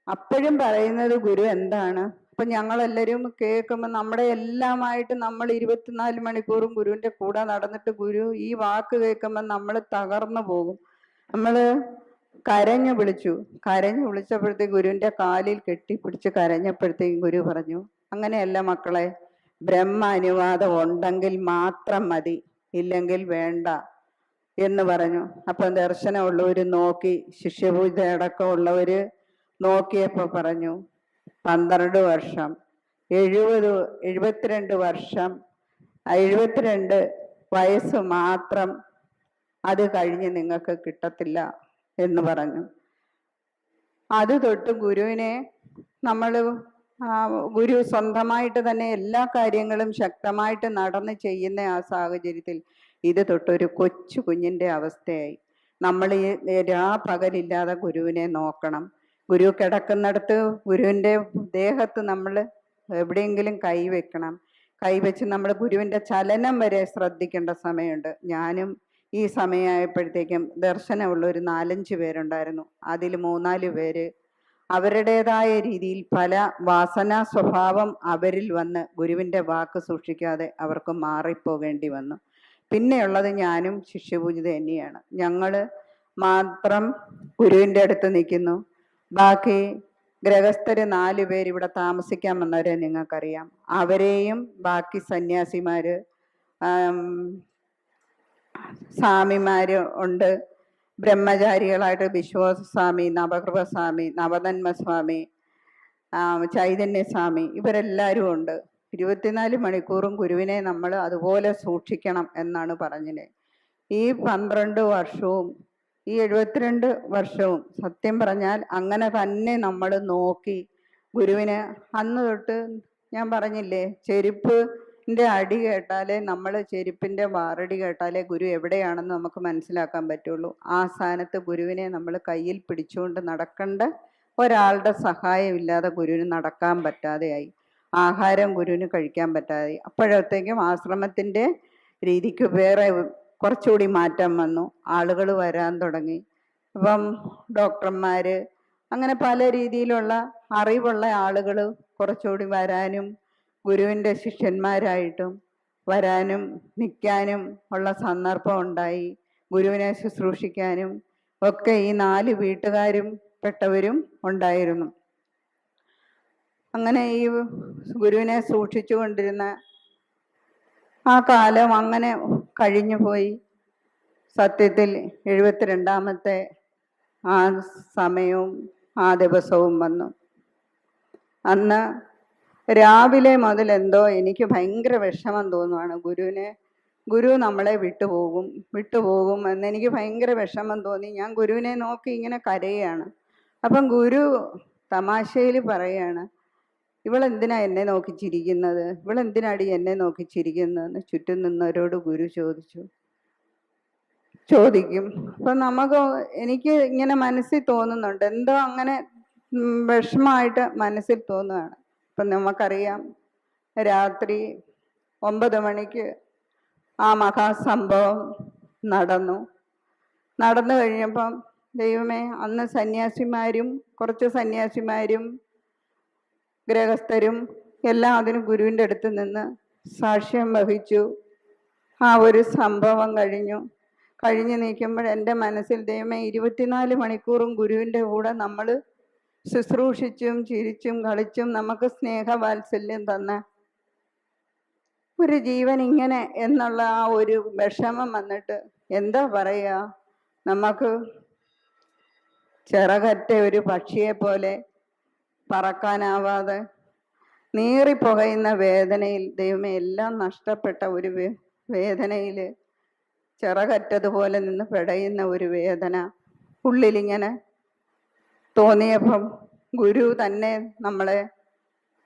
അപ്പോഴും പറയുന്നത്, ഗുരു എന്താണ്, അപ്പൊ ഞങ്ങളെല്ലാവരും കേൾക്കുമ്പോൾ നമ്മുടെ എല്ലാമായിട്ട് നമ്മൾ 24 മണിക്കൂറും ഗുരുവിന്റെ കൂടെ നടന്നിട്ട് ഗുരു ഈ വാക്ക് കേൾക്കുമ്പോൾ നമ്മൾ തകർന്നു പോകും. നമ്മള് കരഞ്ഞു വിളിച്ചപ്പോഴത്തേക്ക് ഗുരുവിന്റെ കാലിൽ കെട്ടിപ്പിടിച്ച് കരഞ്ഞപ്പോഴത്തേക്കും ഗുരു പറഞ്ഞു, അങ്ങനെയല്ല മക്കളെ, ബ്രഹ്മ അനുവാദം ഉണ്ടെങ്കിൽ മാത്രം മതി, ഇല്ലെങ്കിൽ വേണ്ട എന്ന് പറഞ്ഞു. അപ്പം ദർശനമുള്ളവര് നോക്കി, ശിഷ്യപൂജ അടക്കമുള്ളവര് നോക്കിയപ്പോ പറഞ്ഞു, 12 വർഷം, 72 വർഷം, 72 വയസ്സ് മാത്രം, അത് കഴിഞ്ഞ് നിങ്ങൾക്ക് കിട്ടത്തില്ല എന്ന് പറഞ്ഞു. അത് തൊട്ട് ഗുരുവിനെ ഗുരു സ്വന്തമായിട്ട് തന്നെ എല്ലാ കാര്യങ്ങളും ശക്തമായിട്ട് നടന്ന് ചെയ്യുന്ന ആ സാഹചര്യത്തിൽ ഇത് തൊട്ടൊരു കൊച്ചു കുഞ്ഞിൻ്റെ അവസ്ഥയായി. നമ്മൾ ഈ പകലില്ലാതെ ഗുരുവിനെ നോക്കണം. ഗുരു കിടക്കുന്നിടത്ത് ഗുരുവിൻ്റെ ദേഹത്ത് നമ്മൾ എവിടെയെങ്കിലും കൈവെക്കണം. കൈവച്ച് നമ്മൾ ഗുരുവിൻ്റെ ചലനം വരെ ശ്രദ്ധിക്കേണ്ട സമയമുണ്ട്. ഞാനും ഈ സമയമായപ്പോഴത്തേക്കും ദർശനമുള്ള ഒരു 4-5 പേരുണ്ടായിരുന്നു. അതിൽ 3-4 പേര് അവരുടേതായ രീതിയിൽ പല വാസനാ സ്വഭാവം അവരിൽ വന്ന് ഗുരുവിൻ്റെ വാക്ക് സൂക്ഷിക്കാതെ അവർക്ക് മാറിപ്പോകേണ്ടി വന്നു. പിന്നെയുള്ളത് ഞാനും ശിഷ്യപൂജിത തന്നെയാണ്. ഞങ്ങൾ മാത്രം ഗുരുവിൻ്റെ അടുത്ത് നിൽക്കുന്നു. ബാക്കി ഗൃഹസ്ഥര് 4 പേര് ഇവിടെ താമസിക്കാൻ വന്നവരെ നിങ്ങൾക്കറിയാം. അവരെയും ബാക്കി സന്യാസിമാര്, സ്വാമിമാര് ഉണ്ട്. ബ്രഹ്മചാരികളായിട്ട് വിശ്വാസസ്വാമി, നവകൃപസ്വാമി, നവതന്മസ്വാമി, ചൈതന്യസ്വാമി, ഇവരെല്ലാവരും ഉണ്ട്. 24 മണിക്കൂറും ഗുരുവിനെ നമ്മൾ അതുപോലെ സൂക്ഷിക്കണം എന്നാണ് പറഞ്ഞത്. ഈ 12 വർഷവും ഈ 72 വർഷവും സത്യം പറഞ്ഞാൽ അങ്ങനെ തന്നെ നമ്മൾ നോക്കി ഗുരുവിന്. അന്ന് തൊട്ട് ഞാൻ പറഞ്ഞില്ലേ, ചെരുപ്പിൻ്റെ അടി കേട്ടാലേ, നമ്മൾ ചെരുപ്പിൻ്റെ വാറടി കേട്ടാലേ ഗുരു എവിടെയാണെന്ന് നമുക്ക് മനസ്സിലാക്കാൻ പറ്റുള്ളൂ. ആ സ്ഥാനത്ത് ഗുരുവിനെ നമ്മൾ കയ്യിൽ പിടിച്ചുകൊണ്ട് നടക്കേണ്ട ഒരാളുടെ സഹായമില്ലാതെ ഗുരുവിന് നടക്കാൻ പറ്റാതെയായി. ആഹാരം ഗുരുവിന് കഴിക്കാൻ പറ്റാതെ. അപ്പോഴത്തേക്കും ആശ്രമത്തിൻ്റെ രീതിക്ക് വേറെ കുറച്ചുകൂടി മാറ്റം വന്നു. ആളുകൾ വരാൻ തുടങ്ങി. അപ്പം ഡോക്ടർമാർ, അങ്ങനെ പല രീതിയിലുള്ള അറിവുള്ള ആളുകൾ കുറച്ചുകൂടി വരാനും ഗുരുവിൻ്റെ ശിഷ്യന്മാരായിട്ടും വരാനും നിൽക്കാനും ഉള്ള സന്ദർഭം ഉണ്ടായി. ഗുരുവിനെ ശുശ്രൂഷിക്കാനും ഒക്കെ ഈ 4 വീട്ടുകാരും പെട്ടവരും ഉണ്ടായിരുന്നു. അങ്ങനെ ഈ ഗുരുവിനെ സൂക്ഷിച്ചു കൊണ്ടിരുന്ന ആ കാലം അങ്ങനെ കഴിഞ്ഞു പോയി. സത്യത്തിൽ 72ാമത്തെ ആ സമയവും ആ ദിവസവും വന്നു. അന്ന് രാവിലെ മുതൽ എന്തോ എനിക്ക് ഭയങ്കര വിഷമം തോന്നുവാണ്. ഗുരു നമ്മളെ വിട്ടുപോകും എന്നെനിക്ക് ഭയങ്കര വിഷമം തോന്നി. ഞാൻ ഗുരുവിനെ നോക്കി ഇങ്ങനെ കരയാണ്. അപ്പം ഗുരു തമാശയിൽ പറയാണ്, ഇവളെന്തിനാ എന്നെ നോക്കി ചിരിക്കുന്നത്, ഇവളെന്തിനാടി എന്നെ നോക്കി ചിരിക്കുന്നതെന്ന് ചുറ്റും നിന്നവരോട് ഗുരു ചോദിക്കും. അപ്പം എനിക്ക് ഇങ്ങനെ മനസ്സിൽ തോന്നുന്നുണ്ട്, എന്തോ അങ്ങനെ വിഷമമായിട്ട് മനസ്സിൽ തോന്നുകയാണ്. ഇപ്പം നമുക്കറിയാം, രാത്രി 9 മണിക്ക് ആ മഹാസംഭവം നടന്നു കഴിഞ്ഞപ്പം ദൈവമേ, അന്ന് കുറച്ച് സന്യാസിമാരും ഗൃഹസ്ഥരും എല്ലാം അതിന് ഗുരുവിൻ്റെ അടുത്ത് നിന്ന് സാക്ഷ്യം വഹിച്ചു. ആ ഒരു സംഭവം കഴിഞ്ഞ് നിൽക്കുമ്പോൾ എൻ്റെ മനസ്സിൽ ദൈവമേ, 24 മണിക്കൂറും ഗുരുവിൻ്റെ കൂടെ നമ്മൾ ശുശ്രൂഷിച്ചും ചിരിച്ചും കളിച്ചും നമുക്ക് സ്നേഹവാത്സല്യം തന്ന ഒരു ജീവൻ ഇങ്ങനെ എന്നുള്ള ആ ഒരു വിഷമം വന്നിട്ട് എന്താ പറയുക, നമുക്ക് ചിറകറ്റ ഒരു പക്ഷിയെ പോലെ പറക്കാനാവാതെ നീറിപ്പുകയുന്ന വേദനയിൽ, ദൈവമേ, എല്ലാം നഷ്ടപ്പെട്ട ഒരു വേദനയിൽ ചിറകറ്റതുപോലെ നിന്ന് പിടയുന്ന ഒരു വേദന ഉള്ളിലിങ്ങനെ തോന്നിയപ്പം ഗുരു തന്നെ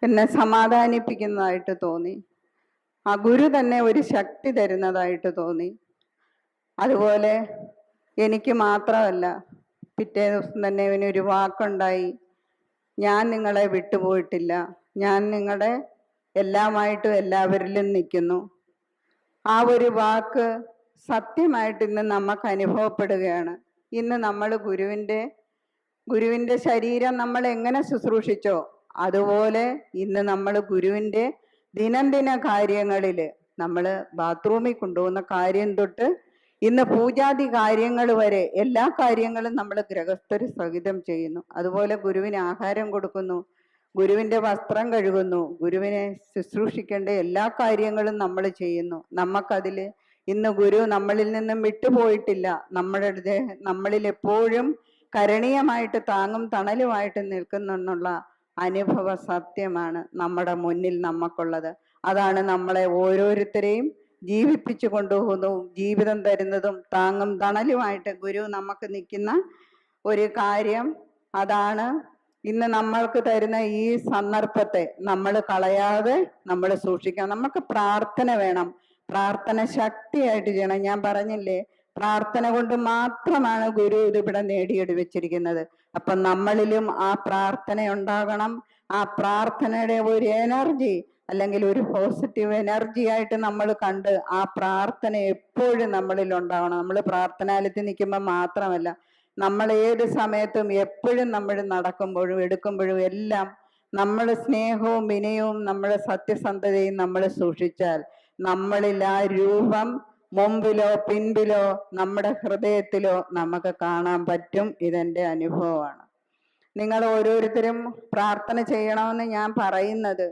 എന്നെ സമാധാനിപ്പിക്കുന്നതായിട്ട് തോന്നി. ആ ഗുരു തന്നെ ഒരു ശക്തി തരുന്നതായിട്ട് തോന്നി. അതുപോലെ എനിക്ക് മാത്രമല്ല, പിറ്റേ ദിവസം തന്നെ ഇവനൊരു വാക്കുണ്ടായി, ഞാൻ നിങ്ങളെ വിട്ടുപോയിട്ടില്ല, ഞാൻ നിങ്ങളുടെ എല്ലാമായിട്ടും എല്ലാവരിലും നിൽക്കുന്നു. ആ ഒരു വാക്ക് സത്യമായിട്ട് ഇന്ന് നമുക്ക് അനുഭവപ്പെടുകയാണ്. ഇന്ന് നമ്മൾ ഗുരുവിൻ്റെ ശരീരം നമ്മൾ എങ്ങനെ ശുശ്രൂഷിച്ചോ അതുപോലെ ഇന്ന് നമ്മൾ ഗുരുവിൻ്റെ ദിനംദിന കാര്യങ്ങളിൽ, നമ്മൾ ബാത്റൂമിൽ കൊണ്ടുപോകുന്ന കാര്യം തൊട്ട് ഇന്ന് പൂജാതി കാര്യങ്ങൾ വരെ എല്ലാ കാര്യങ്ങളും നമ്മൾ ഗൃഹസ്ഥര് സഹിതം ചെയ്യുന്നു. അതുപോലെ ഗുരുവിന് ആഹാരം കൊടുക്കുന്നു, ഗുരുവിൻ്റെ വസ്ത്രം കഴുകുന്നു, ഗുരുവിനെ ശുശ്രൂഷിക്കേണ്ട എല്ലാ കാര്യങ്ങളും നമ്മൾ ചെയ്യുന്നു. നമുക്കതിൽ ഇന്ന് ഗുരു നമ്മളിൽ നിന്നും വിട്ടുപോയിട്ടില്ല. നമ്മളിൽ എപ്പോഴും കരണീയമായിട്ട് താങ്ങും തണലുമായിട്ട് നിൽക്കുന്നെന്നുള്ള അനുഭവ സത്യമാണ് നമ്മുടെ മുന്നിൽ നമുക്കുള്ളത്. അതാണ് നമ്മളെ ഓരോരുത്തരെയും ജീവിപ്പിച്ചു കൊണ്ടുപോകുന്നതും ജീവിതം തരുന്നതും താങ്ങും തണലുമായിട്ട് ഗുരു നമുക്ക് നിൽക്കുന്ന ഒരു കാര്യം. അതാണ് ഇന്ന് നമ്മൾക്ക് തരുന്ന ഈ സന്ദർഭത്തെ നമ്മൾ കളയാതെ നമ്മൾ സൂക്ഷിക്കണം. നമുക്ക് പ്രാർത്ഥന വേണം, പ്രാർത്ഥന ശക്തിയായിട്ട് ചെയ്യണം. ഞാൻ പറഞ്ഞില്ലേ, പ്രാർത്ഥന കൊണ്ട് മാത്രമാണ് ഗുരു ഇതിവിടെ നേടിയെടു വെച്ചിരിക്കുന്നത്. അപ്പം നമ്മളിലും ആ പ്രാർത്ഥന ഉണ്ടാകണം. ആ പ്രാർത്ഥനയുടെ ഒരു എനർജി അല്ലെങ്കിൽ ഒരു പോസിറ്റീവ് എനർജി ആയിട്ട് നമ്മൾ കണ്ട് ആ പ്രാർത്ഥന എപ്പോഴും നമ്മളിൽ ഉണ്ടാവണം. നമ്മൾ പ്രാർത്ഥനാലയത്തിൽ നിൽക്കുമ്പോൾ മാത്രമല്ല, നമ്മൾ ഏത് സമയത്തും എപ്പോഴും നമ്മൾ നടക്കുമ്പോഴും എടുക്കുമ്പോഴും എല്ലാം നമ്മൾ സ്നേഹവും വിനയവും നമ്മുടെ സത്യസന്ധതയും നമ്മൾ സൂക്ഷിച്ചാൽ നമ്മളിൽ ആ രൂപം മുമ്പിലോ പിൻപിലോ നമ്മുടെ ഹൃദയത്തിലോ നമുക്ക് കാണാൻ പറ്റും. ഇതെൻ്റെ അനുഭവമാണ്. നിങ്ങൾ ഓരോരുത്തരും പ്രാർത്ഥന ചെയ്യണമെന്ന് ഞാൻ പറയുന്നത്,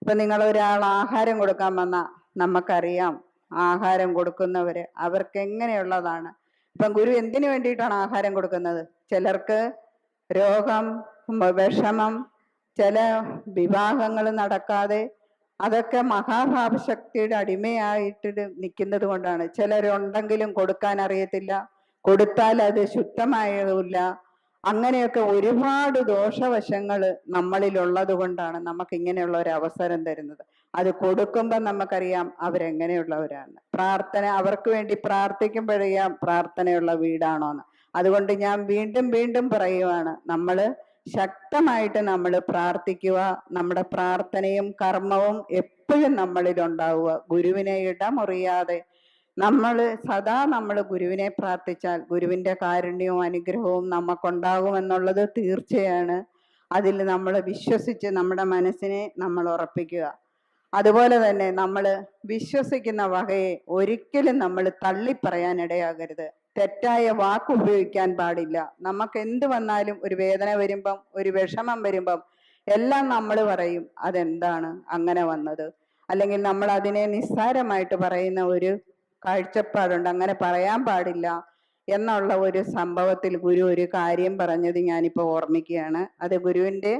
ഇപ്പം നിങ്ങൾ ഒരാൾ ആഹാരം കൊടുക്കാൻ വന്നാൽ നമുക്കറിയാം ആഹാരം കൊടുക്കുന്നവര് അവർക്ക് എങ്ങനെയുള്ളതാണ്. ഇപ്പം ഗുരു എന്തിനു വേണ്ടിയിട്ടാണ് ആഹാരം കൊടുക്കുന്നത്? ചിലർക്ക് രോഗം, വിഷമം, ചില വിവാഹങ്ങൾ നടക്കാതെ, അതൊക്കെ മഹാഭാവശക്തിയുടെ അടിമയായിട്ട് നിൽക്കുന്നത് കൊണ്ടാണ്. ചിലരുണ്ടെങ്കിലും കൊടുക്കാൻ അറിയത്തില്ല, കൊടുത്താൽ അത് ശുദ്ധമായില്ല. അങ്ങനെയൊക്കെ ഒരുപാട് ദോഷവശങ്ങൾ നമ്മളിലുള്ളത് കൊണ്ടാണ് നമുക്ക് ഇങ്ങനെയുള്ള ഒരു അവസരം തരുന്നത്. അത് കൊടുക്കുമ്പോൾ നമുക്കറിയാം അവരെങ്ങനെയുള്ളവരാണ്. പ്രാർത്ഥന അവർക്ക് വേണ്ടി പ്രാർത്ഥിക്കുമ്പോഴറിയാം പ്രാർത്ഥനയുള്ള വീടാണോന്ന്. അതുകൊണ്ട് ഞാൻ വീണ്ടും വീണ്ടും പറയുവാണ്, നമ്മൾ ശക്തമായിട്ട് നമ്മൾ പ്രാർത്ഥിക്കുക. നമ്മുടെ പ്രാർത്ഥനയും കർമ്മവും എപ്പോഴും നമ്മളിൽ ഉണ്ടാവുക. ഗുരുവിനെ ഇടമുറിയാതെ നമ്മൾ ഗുരുവിനെ പ്രാർത്ഥിച്ചാൽ ഗുരുവിൻ്റെ കാരുണ്യവും അനുഗ്രഹവും നമുക്കുണ്ടാകുമെന്നുള്ളത് തീർച്ചയാണ്. അതിൽ നമ്മൾ വിശ്വസിച്ച് നമ്മുടെ മനസ്സിനെ നമ്മൾ ഉറപ്പിക്കുക. അതുപോലെ തന്നെ നമ്മൾ വിശ്വസിക്കുന്ന വകയെ ഒരിക്കലും നമ്മൾ തള്ളിപ്പറയാൻ ഇടയാകരുത്. തെറ്റായ വാക്ക് ഉപയോഗിക്കാൻ പാടില്ല. നമുക്ക് എന്ത് വന്നാലും, ഒരു വേദന വരുമ്പം, ഒരു വിഷമം വരുമ്പം എല്ലാം നമ്മൾ പറയും അതെന്താണ് അങ്ങനെ വന്നത്, അല്ലെങ്കിൽ നമ്മൾ അതിനെ നിസ്സാരമായിട്ട് പറയുന്ന ഒരു കാഴ്ചപ്പാടുണ്ട്. അങ്ങനെ പറയാൻ പാടില്ല എന്നുള്ള ഒരു സംഭവത്തിൽ ഗുരു ഒരു കാര്യം പറഞ്ഞത് ഞാനിപ്പോൾ ഓർമ്മിക്കുകയാണ്. അത് ഗുരുവിൻ്റെ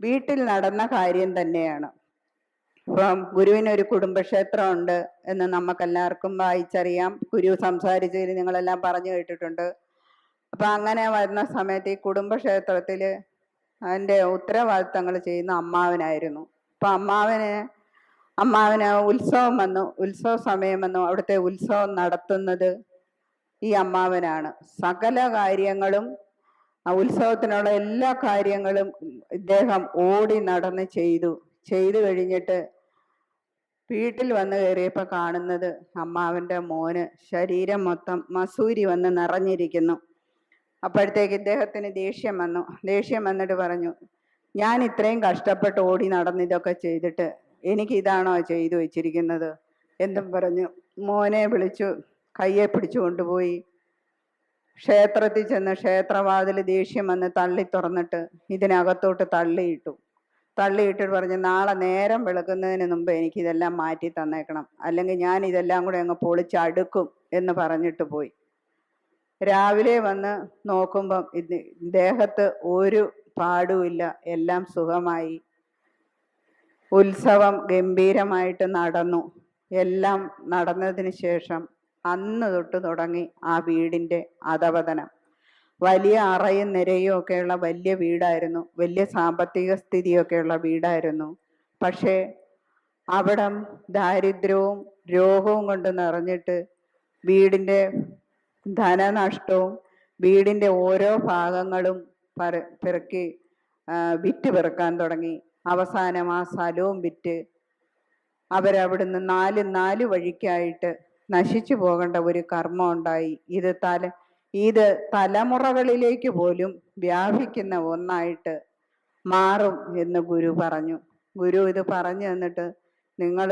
വീട്ടിൽ നടന്ന കാര്യം തന്നെയാണ്. ഇപ്പം ഗുരുവിനൊരു കുടുംബക്ഷേത്രമുണ്ട് എന്ന് നമുക്കെല്ലാവർക്കും വായിച്ചറിയാം. ഗുരു സംസാരിച്ചതിൽ നിങ്ങളെല്ലാം പറഞ്ഞു കേട്ടിട്ടുണ്ട്. അപ്പൊ അങ്ങനെ വരുന്ന സമയത്ത് ഈ കുടുംബക്ഷേത്രത്തിൽ അതിൻ്റെ ഉത്തരവാദിത്തങ്ങൾ ചെയ്യുന്ന അമ്മാവനായിരുന്നു. അപ്പൊ അമ്മാവന് ഉത്സവം വന്നു, ഉത്സവ സമയം വന്നു. അവിടുത്തെ ഉത്സവം നടത്തുന്നത് ഈ അമ്മാവനാണ്. സകല കാര്യങ്ങളും ഉത്സവത്തിനുള്ള എല്ലാ കാര്യങ്ങളും ഇദ്ദേഹം ഓടി നടന്ന് ചെയ്തു കഴിഞ്ഞിട്ട് വീട്ടിൽ വന്ന് കയറിയപ്പോൾ കാണുന്നത് അമ്മാവന്റെ മോന് ശരീരം മൊത്തം മസൂരി വന്ന് നിറഞ്ഞിരിക്കുന്നു. അപ്പോഴത്തേക്ക് ഇദ്ദേഹത്തിന് ദേഷ്യം വന്നിട്ട് പറഞ്ഞു, ഞാൻ ഇത്രയും കഷ്ടപ്പെട്ട് ഓടി നടന്ന് ഇതൊക്കെ ചെയ്തിട്ട് എനിക്ക് ഇതാണോ ചെയ്തു വെച്ചിരിക്കുന്നത് എന്നും പറഞ്ഞു മോനെ വിളിച്ചു കയ്യെ പിടിച്ചു കൊണ്ടുപോയി ക്ഷേത്രത്തിൽ ചെന്ന് ക്ഷേത്രവാതിൽ ദേഷ്യം വന്ന് തള്ളി തുറന്നിട്ട് ഇതിനകത്തോട്ട് തള്ളിയിട്ടിട്ട് പറഞ്ഞു, നാളെ നേരം വെളുക്കുന്നതിന് മുമ്പ് എനിക്ക് ഇതെല്ലാം മാറ്റി തന്നേക്കണം, അല്ലെങ്കിൽ ഞാൻ ഇതെല്ലാം കൂടെ അങ്ങ് പൊളിച്ചടുക്കും എന്ന് പറഞ്ഞിട്ട് പോയി. രാവിലെ വന്ന് നോക്കുമ്പം ദേഹത്ത് ഒരു പാടുമില്ല, എല്ലാം സുഖമായി. ഉത്സവം ഗംഭീരമായിട്ട് നടന്നു. എല്ലാം നടന്നതിന് ശേഷം അന്ന് തൊട്ട് തുടങ്ങി ആ വീടിൻ്റെ അധപതനം. വലിയ അറയും നിരയും ഒക്കെയുള്ള വലിയ വീടായിരുന്നു, വലിയ സാമ്പത്തിക സ്ഥിതിയൊക്കെയുള്ള വീടായിരുന്നു. പക്ഷേ അവിടം ദാരിദ്ര്യവും രോഗവും കൊണ്ട് നിറഞ്ഞിട്ട് വീടിൻ്റെ ധനനഷ്ടവും വീടിൻ്റെ ഓരോ ഭാഗങ്ങളും പെറുക്കി വിറ്റ് പെറുക്കാൻ തുടങ്ങി. അവസാനം ആ സ്ഥലവും വിറ്റ് അവരവിടുന്ന് നാല് വഴിക്കായിട്ട് നശിച്ചു പോകേണ്ട ഒരു കർമ്മം ഉണ്ടായി. ഇത് തലമുറകളിലേക്ക് പോലും വ്യാപിക്കുന്ന ഒന്നായിട്ട് മാറും എന്ന് ഗുരു പറഞ്ഞു. ഗുരു ഇത് പറഞ്ഞു തന്നിട്ട്, നിങ്ങൾ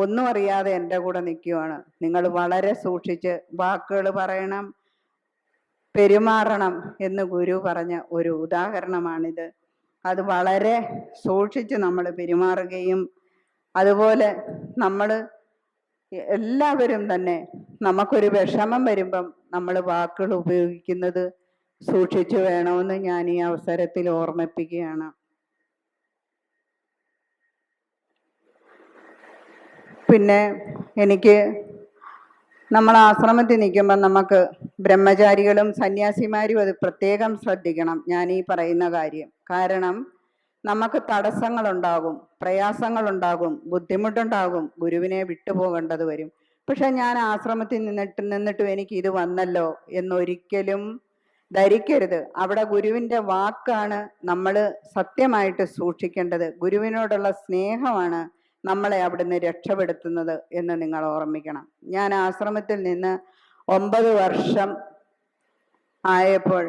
ഒന്നും അറിയാതെ എൻ്റെ കൂടെ നിൽക്കുവാണ്, നിങ്ങൾ വളരെ സൂക്ഷിച്ച് വാക്കുകൾ പറയണം, പെരുമാറണം എന്ന് ഗുരു പറഞ്ഞ ഒരു ഉദാഹരണമാണിത്. അത് വളരെ സൂക്ഷിച്ച് നമ്മൾ പെരുമാറുകയും അതുപോലെ നമ്മൾ എല്ലാവരും തന്നെ നമുക്കൊരു വിഷമം വരുമ്പം നമ്മൾ വാക്കുകൾ ഉപയോഗിക്കുന്നത് സൂക്ഷിച്ചു വേണമെന്ന് ഞാൻ ഈ അവസരത്തിൽ ഓർമ്മിപ്പിക്കുകയാണ്. പിന്നെ നമ്മൾ ആശ്രമത്തിൽ നിൽക്കുമ്പോൾ നമുക്ക് ബ്രഹ്മചാരികളും സന്യാസിമാരും അത് പ്രത്യേകം ശ്രദ്ധിക്കണം ഞാൻ ഈ പറയുന്ന കാര്യം. കാരണം നമുക്ക് തടസ്സങ്ങളുണ്ടാകും, പ്രയാസങ്ങളുണ്ടാകും, ബുദ്ധിമുട്ടുണ്ടാകും, ഗുരുവിനെ വിട്ടുപോകേണ്ടത് വരും. പക്ഷെ ഞാൻ ആശ്രമത്തിൽ നിന്നിട്ടും എനിക്ക് ഇത് വന്നല്ലോ എന്നൊരിക്കലും ധരിക്കരുത്. അവിടെ ഗുരുവിൻ്റെ വാക്കാണ് നമ്മൾ സത്യമായിട്ട് സൂക്ഷിക്കേണ്ടത്. ഗുരുവിനോടുള്ള സ്നേഹമാണ് നമ്മളെ അവിടുന്ന് രക്ഷപ്പെടുത്തുന്നത് എന്ന് നിങ്ങൾ ഓർമ്മിക്കണം. ഞാൻ ആശ്രമത്തിൽ നിന്ന് 9 വർഷം ആയപ്പോൾ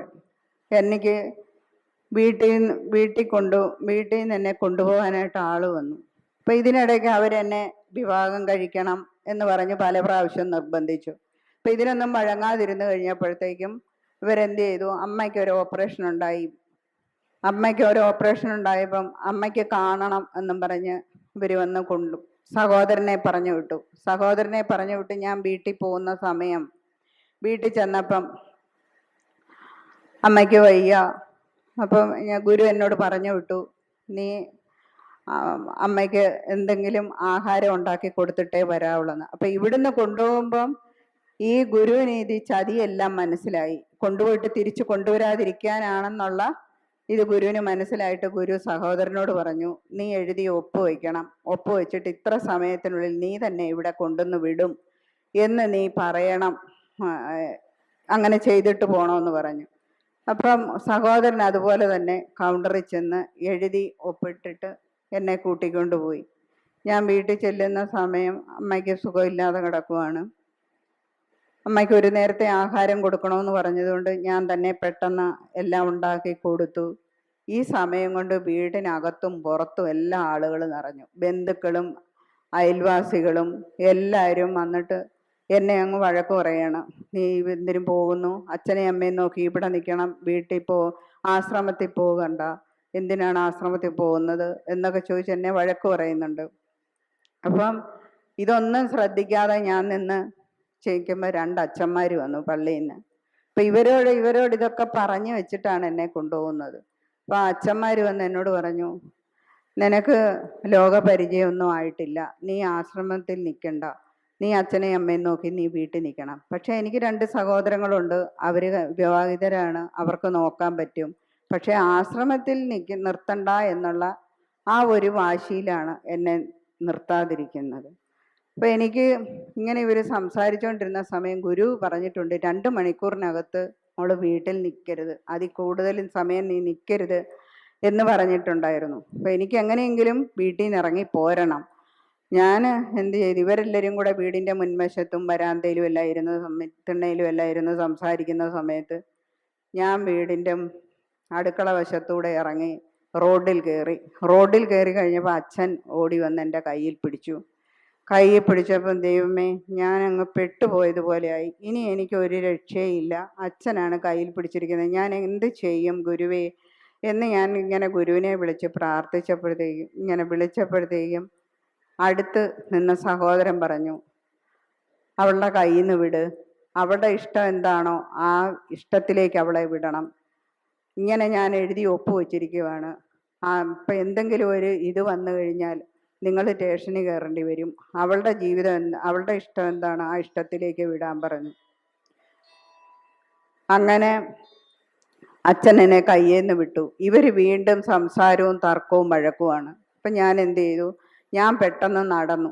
എനിക്ക് വീട്ടിൽ നിന്ന് എന്നെ കൊണ്ടുപോകാനായിട്ട് ആള് വന്നു. അപ്പൊ ഇതിനിടയ്ക്ക് അവരെന്നെ വിവാഹം കഴിക്കണം എന്ന് പറഞ്ഞ് പല പ്രാവശ്യം നിർബന്ധിച്ചു. അപ്പൊ ഇതിനൊന്നും വഴങ്ങാതിരുന്നു കഴിഞ്ഞപ്പോഴത്തേക്കും ഇവരെന്ത് ചെയ്തു, അമ്മയ്ക്ക് ഒരു ഓപ്പറേഷൻ ഉണ്ടായപ്പം അമ്മയ്ക്ക് കാണണം എന്നും പറഞ്ഞ് ഇവർ വന്ന് സഹോദരനെ പറഞ്ഞു വിട്ടു. ഞാൻ വീട്ടിൽ പോകുന്ന സമയം വീട്ടിൽ ചെന്നപ്പം അമ്മയ്ക്ക് വയ്യ. അപ്പം ഗുരു എന്നോട് പറഞ്ഞു വിട്ടു, നീ അമ്മയ്ക്ക് എന്തെങ്കിലും ആഹാരം ഉണ്ടാക്കി കൊടുത്തിട്ടേ വരാവുള്ളെന്ന്. അപ്പൊ ഇവിടുന്ന് കൊണ്ടുപോകുമ്പം ഈ ഗുരുവിന് ഇത് ചതിയെല്ലാം മനസ്സിലായി. കൊണ്ടുപോയിട്ട് തിരിച്ചു കൊണ്ടുവരാതിരിക്കാനാണെന്നുള്ള ഇത് ഗുരുവിന് മനസ്സിലായിട്ട് ഗുരു സഹോദരനോട് പറഞ്ഞു, നീ എഴുതി ഒപ്പ് വെച്ചിട്ട് ഇത്ര സമയത്തിനുള്ളിൽ നീ തന്നെ ഇവിടെ കൊണ്ടുവന്ന് വിടും എന്ന് നീ പറയണം, അങ്ങനെ ചെയ്തിട്ട് പോണമെന്ന് പറഞ്ഞു. അപ്പം സഹോദരൻ അതുപോലെ തന്നെ കൗണ്ടറിൽ ചെന്ന് എഴുതി ഒപ്പിട്ടിട്ട് എന്നെ കൂട്ടിക്കൊണ്ടുപോയി. ഞാൻ വീട്ടിൽ ചെല്ലുന്ന സമയം അമ്മയ്ക്ക് സുഖമില്ലാതെ കിടക്കുവാണ്. അമ്മയ്ക്ക് ഒരു നേരത്തെ ആഹാരം കൊടുക്കണമെന്ന് പറഞ്ഞതുകൊണ്ട് ഞാൻ തന്നെ പെട്ടെന്ന് എല്ലാം ഉണ്ടാക്കി കൊടുത്തു. ഈ സമയം കൊണ്ട് വീടിനകത്തും പുറത്തും എല്ലാ ആളുകൾ നിറഞ്ഞു. ബന്ധുക്കളും അയൽവാസികളും എല്ലാവരും വന്നിട്ട് എന്നെ അങ്ങ് വഴക്ക് പറയണം, നീ എന്തിനും പോകുന്നു, അച്ഛനെയും അമ്മയും നോക്കി ഇവിടെ നിൽക്കണം, ആശ്രമത്തിൽ പോകണ്ട, എന്തിനാണ് ആശ്രമത്തിൽ പോകുന്നത് എന്നൊക്കെ ചോദിച്ച് എന്നെ വഴക്ക് പറയുന്നുണ്ട്. അപ്പം ഇതൊന്നും ശ്രദ്ധിക്കാതെ ഞാൻ നിന്ന് ചെയ്യിക്കുമ്പോൾ 2 അച്ഛന്മാർ വന്നു പള്ളിയിൽ നിന്ന്. അപ്പൊ ഇവരോട് ഇതൊക്കെ പറഞ്ഞു വെച്ചിട്ടാണ് എന്നെ കൊണ്ടുപോകുന്നത്. അപ്പോൾ അച്ഛന്മാർ വന്ന് എന്നോട് പറഞ്ഞു, നിനക്ക് ലോകപരിചയമൊന്നും ആയിട്ടില്ല, നീ ആശ്രമത്തിൽ നിൽക്കണ്ട, നീ അച്ഛനെയും അമ്മയും നോക്കി നീ വീട്ടിൽ നിൽക്കണം. പക്ഷെ എനിക്ക് 2 സഹോദരങ്ങളുണ്ട്, അവർ വിവാഹിതരാണ്, അവർക്ക് നോക്കാൻ പറ്റും. പക്ഷെ ആശ്രമത്തിൽ നിർത്തണ്ട എന്നുള്ള ആ ഒരു വാശിയിലാണ് എന്നെ നിർത്താതിരിക്കുന്നത്. അപ്പോൾ എനിക്ക് ഇങ്ങനെ ഇവർ സംസാരിച്ചുകൊണ്ടിരുന്ന സമയം ഗുരു പറഞ്ഞിട്ടുണ്ട്, 2 മണിക്കൂറിനകത്ത് അവൾ വീട്ടിൽ നിൽക്കരുത്, അതിൽ കൂടുതൽ സമയം നീ നിൽക്കരുത് എന്ന് പറഞ്ഞിട്ടുണ്ടായിരുന്നു. അപ്പോൾ എനിക്ക് എങ്ങനെയെങ്കിലും വീട്ടിൽ നിന്ന് ഇറങ്ങി പോരണം. ഞാൻ എന്ത് ചെയ്തു, ഇവരെല്ലാവരും കൂടെ വീടിൻ്റെ മുൻവശത്തും വരാന്തയിലും എല്ലാം ഇരുന്ന് തിണ്ണയിലും എല്ലാം ഇരുന്ന് സംസാരിക്കുന്ന സമയത്ത് ഞാൻ വീടിൻ്റെ അടുക്കള വശത്തൂടെ ഇറങ്ങി റോഡിൽ കയറി കഴിഞ്ഞപ്പോൾ അച്ഛൻ ഓടി വന്ന് എൻ്റെ കയ്യിൽ പിടിച്ചപ്പം ദൈവമേ, ഞാൻ അങ്ങ് പെട്ടുപോയതുപോലെയായി. ഇനി എനിക്ക് ഒരു രക്ഷയില്ല, അച്ഛനാണ് കയ്യിൽ പിടിച്ചിരിക്കുന്നത്, ഞാൻ എന്ത് ചെയ്യും ഗുരുവേ എന്ന് ഞാൻ ഇങ്ങനെ ഗുരുവിനെ വിളിച്ച് വിളിച്ചപ്പോഴത്തേക്കും അടുത്ത് നിന്ന സഹോദരൻ പറഞ്ഞു, അവളുടെ കയ്യിൽ നിന്ന് വിട്, അവളുടെ ഇഷ്ടം എന്താണോ ആ ഇഷ്ടത്തിലേക്ക് അവളെ വിടണം. ഇങ്ങനെ ഞാൻ എഴുതി ഒപ്പുവെച്ചിരിക്കുവാണ്. ഇപ്പം എന്തെങ്കിലും ഒരു ഇത് വന്നു കഴിഞ്ഞാൽ നിങ്ങൾ സ്റ്റേഷനിൽ കയറേണ്ടി വരും, അവളുടെ ജീവിതം അവളുടെ ഇഷ്ടം എന്താണ് ആ ഇഷ്ടത്തിലേക്ക് വിടാൻ പറഞ്ഞു. അങ്ങനെ അച്ഛൻ എന്നെ കയ്യിൽ നിന്ന് വിട്ടു. ഇവർ വീണ്ടും സംസാരവും തർക്കവും വഴക്കുമാണ്. അപ്പം ഞാൻ എന്ത് ചെയ്തു, ഞാൻ പെട്ടെന്ന് നടന്നു.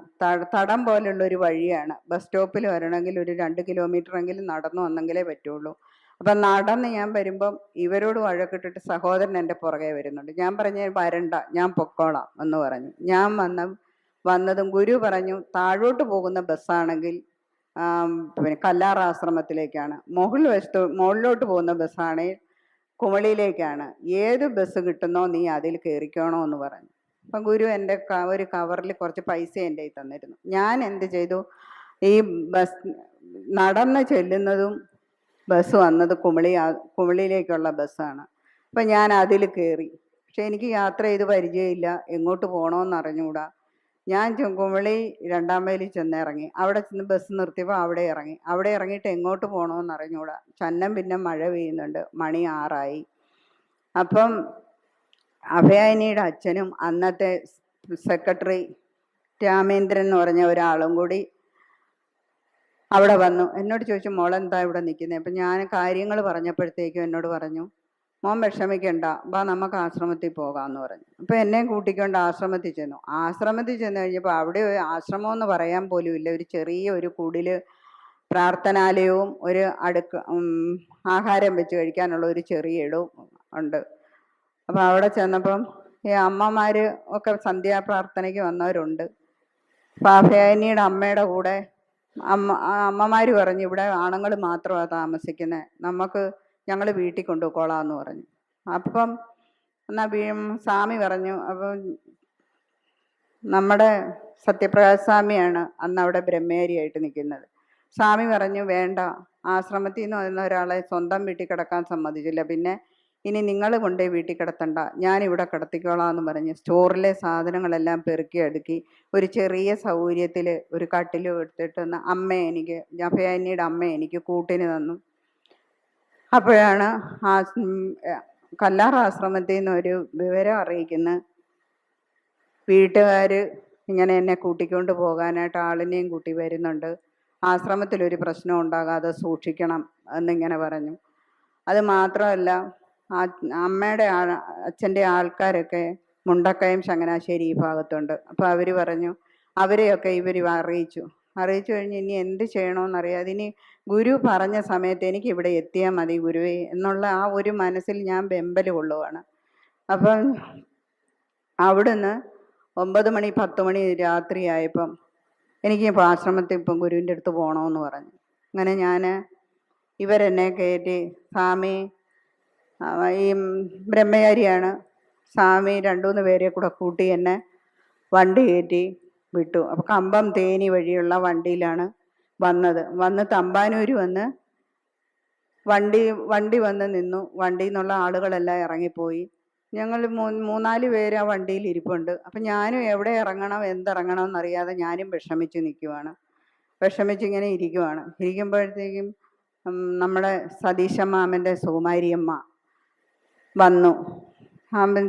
തടം പോലുള്ളൊരു വഴിയാണ്, ബസ് സ്റ്റോപ്പിൽ വരണമെങ്കിൽ ഒരു 2 കിലോമീറ്ററെങ്കിലും നടന്നു വന്നെങ്കിലേ പറ്റുള്ളൂ. അപ്പം നടന്ന് ഞാൻ വരുമ്പം ഇവരോട് വഴക്കിട്ടിട്ട് സഹോദരൻ എൻ്റെ പുറകെ വരുന്നുണ്ട്. ഞാൻ പറഞ്ഞു, വരണ്ട, ഞാൻ പൊക്കോളാം എന്ന് പറഞ്ഞു. ഞാൻ വന്നതും ഗുരു പറഞ്ഞു, താഴോട്ട് പോകുന്ന ബസ്സാണെങ്കിൽ പിന്നെ കല്ലാർ ആശ്രമത്തിലേക്കാണ്, മുകളിലോട്ട് പോകുന്ന ബസ്സാണെങ്കിൽ കുമളിയിലേക്കാണ്, ഏത് ബസ് കിട്ടുന്നോ നീ അതിൽ കയറിക്കോണോ എന്ന് പറഞ്ഞു. അപ്പം ഗുരു എൻ്റെ ഒരു കവറിൽ കുറച്ച് പൈസ എൻ്റെ കയ്യിൽ തന്നിരുന്നു. ഞാൻ എന്ത് ചെയ്തു, ഈ ബസ് നടന്ന് ചെല്ലുന്നതും ബസ് വന്നത് കുമളിയിലേക്കുള്ള ബസ്സാണ്. അപ്പം ഞാൻ അതിൽ കയറി. പക്ഷെ എനിക്ക് യാത്ര ചെയ്ത് പരിചയമില്ല, എങ്ങോട്ട് പോകണമെന്ന് അറിഞ്ഞുകൂടാ. ഞാൻ കുമളി 2-ാം മൈലിൽ ചെന്നിറങ്ങി. അവിടെ ചെന്ന് ബസ് നിർത്തിയപ്പോൾ അവിടെ ഇറങ്ങിയിട്ട് എങ്ങോട്ട് പോകണമെന്ന് അറിഞ്ഞുകൂടാ. ചന്നം പിന്നെ മഴ പെയ്യുന്നുണ്ട്, മണി 6 അപ്പം അഭയാനിയുടെ അച്ഛനും അന്നത്തെ സെക്രട്ടറി രാമേന്ദ്രൻ എന്ന് പറഞ്ഞ ഒരാളും കൂടി അവിടെ വന്നു. എന്നോട് ചോദിച്ചു, മോളെന്താ ഇവിടെ നിൽക്കുന്നത്? അപ്പം ഞാൻ കാര്യങ്ങൾ പറഞ്ഞപ്പോഴത്തേക്കും എന്നോട് പറഞ്ഞു, മോൻ വിഷമിക്കണ്ട, വാ നമുക്ക് ആശ്രമത്തിൽ പോകാമെന്ന് പറഞ്ഞു. അപ്പം എന്നെ കൂട്ടിക്കൊണ്ട് ആശ്രമത്തിൽ ചെന്നു. ആശ്രമത്തിൽ ചെന്ന് കഴിഞ്ഞപ്പോൾ അവിടെ ആശ്രമം എന്ന് പറയാൻ പോലും ഇല്ല, ഒരു ചെറിയ ഒരു കുടിൽ പ്രാർത്ഥനാലയവും ഒരു ആഹാരം വെച്ച് കഴിക്കാനുള്ള ഒരു ചെറിയ ഇടവും ഉണ്ട്. അപ്പം അവിടെ ചെന്നപ്പം ഈ അമ്മമാർ ഒക്കെ സന്ധ്യാപ്രാർത്ഥനയ്ക്ക് വന്നവരുണ്ട്. അപ്പം അഭയാനിയുടെ അമ്മയുടെ കൂടെ അമ്മമാർ പറഞ്ഞു, ഇവിടെ ആണുങ്ങൾ മാത്രമാണ് താമസിക്കുന്നത്, ഞങ്ങൾ വീട്ടിൽ കൊണ്ടുപോയിക്കോളാം എന്ന് പറഞ്ഞു. അപ്പം എന്നാൽ സ്വാമി പറഞ്ഞു, അപ്പം നമ്മുടെ സത്യപ്രകാശ് സ്വാമിയാണ് അന്ന് അവിടെ ബ്രഹ്മേരിയായിട്ട് നിൽക്കുന്നത്. സ്വാമി പറഞ്ഞു, വേണ്ട, ആശ്രമത്തിൽ നിന്ന് വന്ന ഒരാളെ സ്വന്തം വീട്ടിൽ കിടക്കാൻ സമ്മതിച്ചില്ല, പിന്നെ ഇനി നിങ്ങൾ കൊണ്ടുപോയി വീട്ടിൽ കിടത്തണ്ട, ഞാനിവിടെ കിടത്തിക്കോളാം എന്ന് പറഞ്ഞ് സ്റ്റോറിലെ സാധനങ്ങളെല്ലാം പെറുക്കി അടുക്കി ഒരു ചെറിയ സൗകര്യത്തിൽ ഒരു കട്ടിലും എടുത്തിട്ട് അഭയാനിയുടെ അമ്മ എനിക്ക് കൂട്ടിന് തന്നു. അപ്പോഴാണ് കല്ലാർ ആശ്രമത്തിൽ നിന്ന് ഒരു വിവരം അറിയിക്കുന്ന വീട്ടുകാർ ഇങ്ങനെ എന്നെ കൂട്ടിക്കൊണ്ട് പോകാനായിട്ട് ആളിനെയും കൂട്ടി വരുന്നുണ്ട്, ആശ്രമത്തിലൊരു പ്രശ്നം ഉണ്ടാകാതെ സൂക്ഷിക്കണം എന്നിങ്ങനെ പറഞ്ഞു. അത് മാത്രമല്ല, അമ്മയുടെ അച്ഛൻ്റെ ആൾക്കാരൊക്കെ മുണ്ടക്കയം ചങ്ങനാശ്ശേരി ഈ ഭാഗത്തുണ്ട്. അപ്പോൾ അവർ പറഞ്ഞു, അവരെയൊക്കെ ഇവർ അറിയിച്ചു കഴിഞ്ഞ് ഇനി എന്ത് ചെയ്യണമെന്നറിയാതെ ഇനി ഗുരു പറഞ്ഞ സമയത്ത് എനിക്ക് ഇവിടെ എത്തിയാൽ മതി ഗുരുവേ എന്നുള്ള ആ ഒരു മനസ്സിൽ ഞാൻ വെമ്പൽ കൊള്ളുവാണ്. അപ്പം അവിടുന്ന് 9 മണി 10 മണി രാത്രിയായപ്പം എനിക്ക് ആശ്രമത്തിൽ ഇപ്പം ഗുരുവിൻ്റെ അടുത്ത് പോകണമെന്ന് പറഞ്ഞു. അങ്ങനെ ഞാൻ ഇവരെന്നെ കയറ്റി, സ്വാമി ഈ ബ്രഹ്മചാരിയാണ്, സ്വാമി 2-3 പേരെ കൂടെ കൂട്ടി എന്നെ വണ്ടി കയറ്റി വിട്ടു. അപ്പോൾ കമ്പം തേനി വഴിയുള്ള വണ്ടിയിലാണ് വന്ന് തമ്പാനൂർ വന്ന് വണ്ടി വന്ന് നിന്നു. വണ്ടിയിൽ നിന്നുള്ള ആളുകളെല്ലാം ഇറങ്ങിപ്പോയി. ഞങ്ങൾ 3-4 പേര് ആ വണ്ടിയിൽ ഇരിപ്പുണ്ട്. അപ്പം ഞാനും എവിടെ ഇറങ്ങണം എന്തിറങ്ങണം എന്നറിയാതെ ഞാനും വിഷമിച്ചിങ്ങനെ ഇരിക്കുമ്പോഴത്തേക്കും നമ്മുടെ സതീശ മാമൻ്റെ സുകുമാരിയമ്മ വന്നു.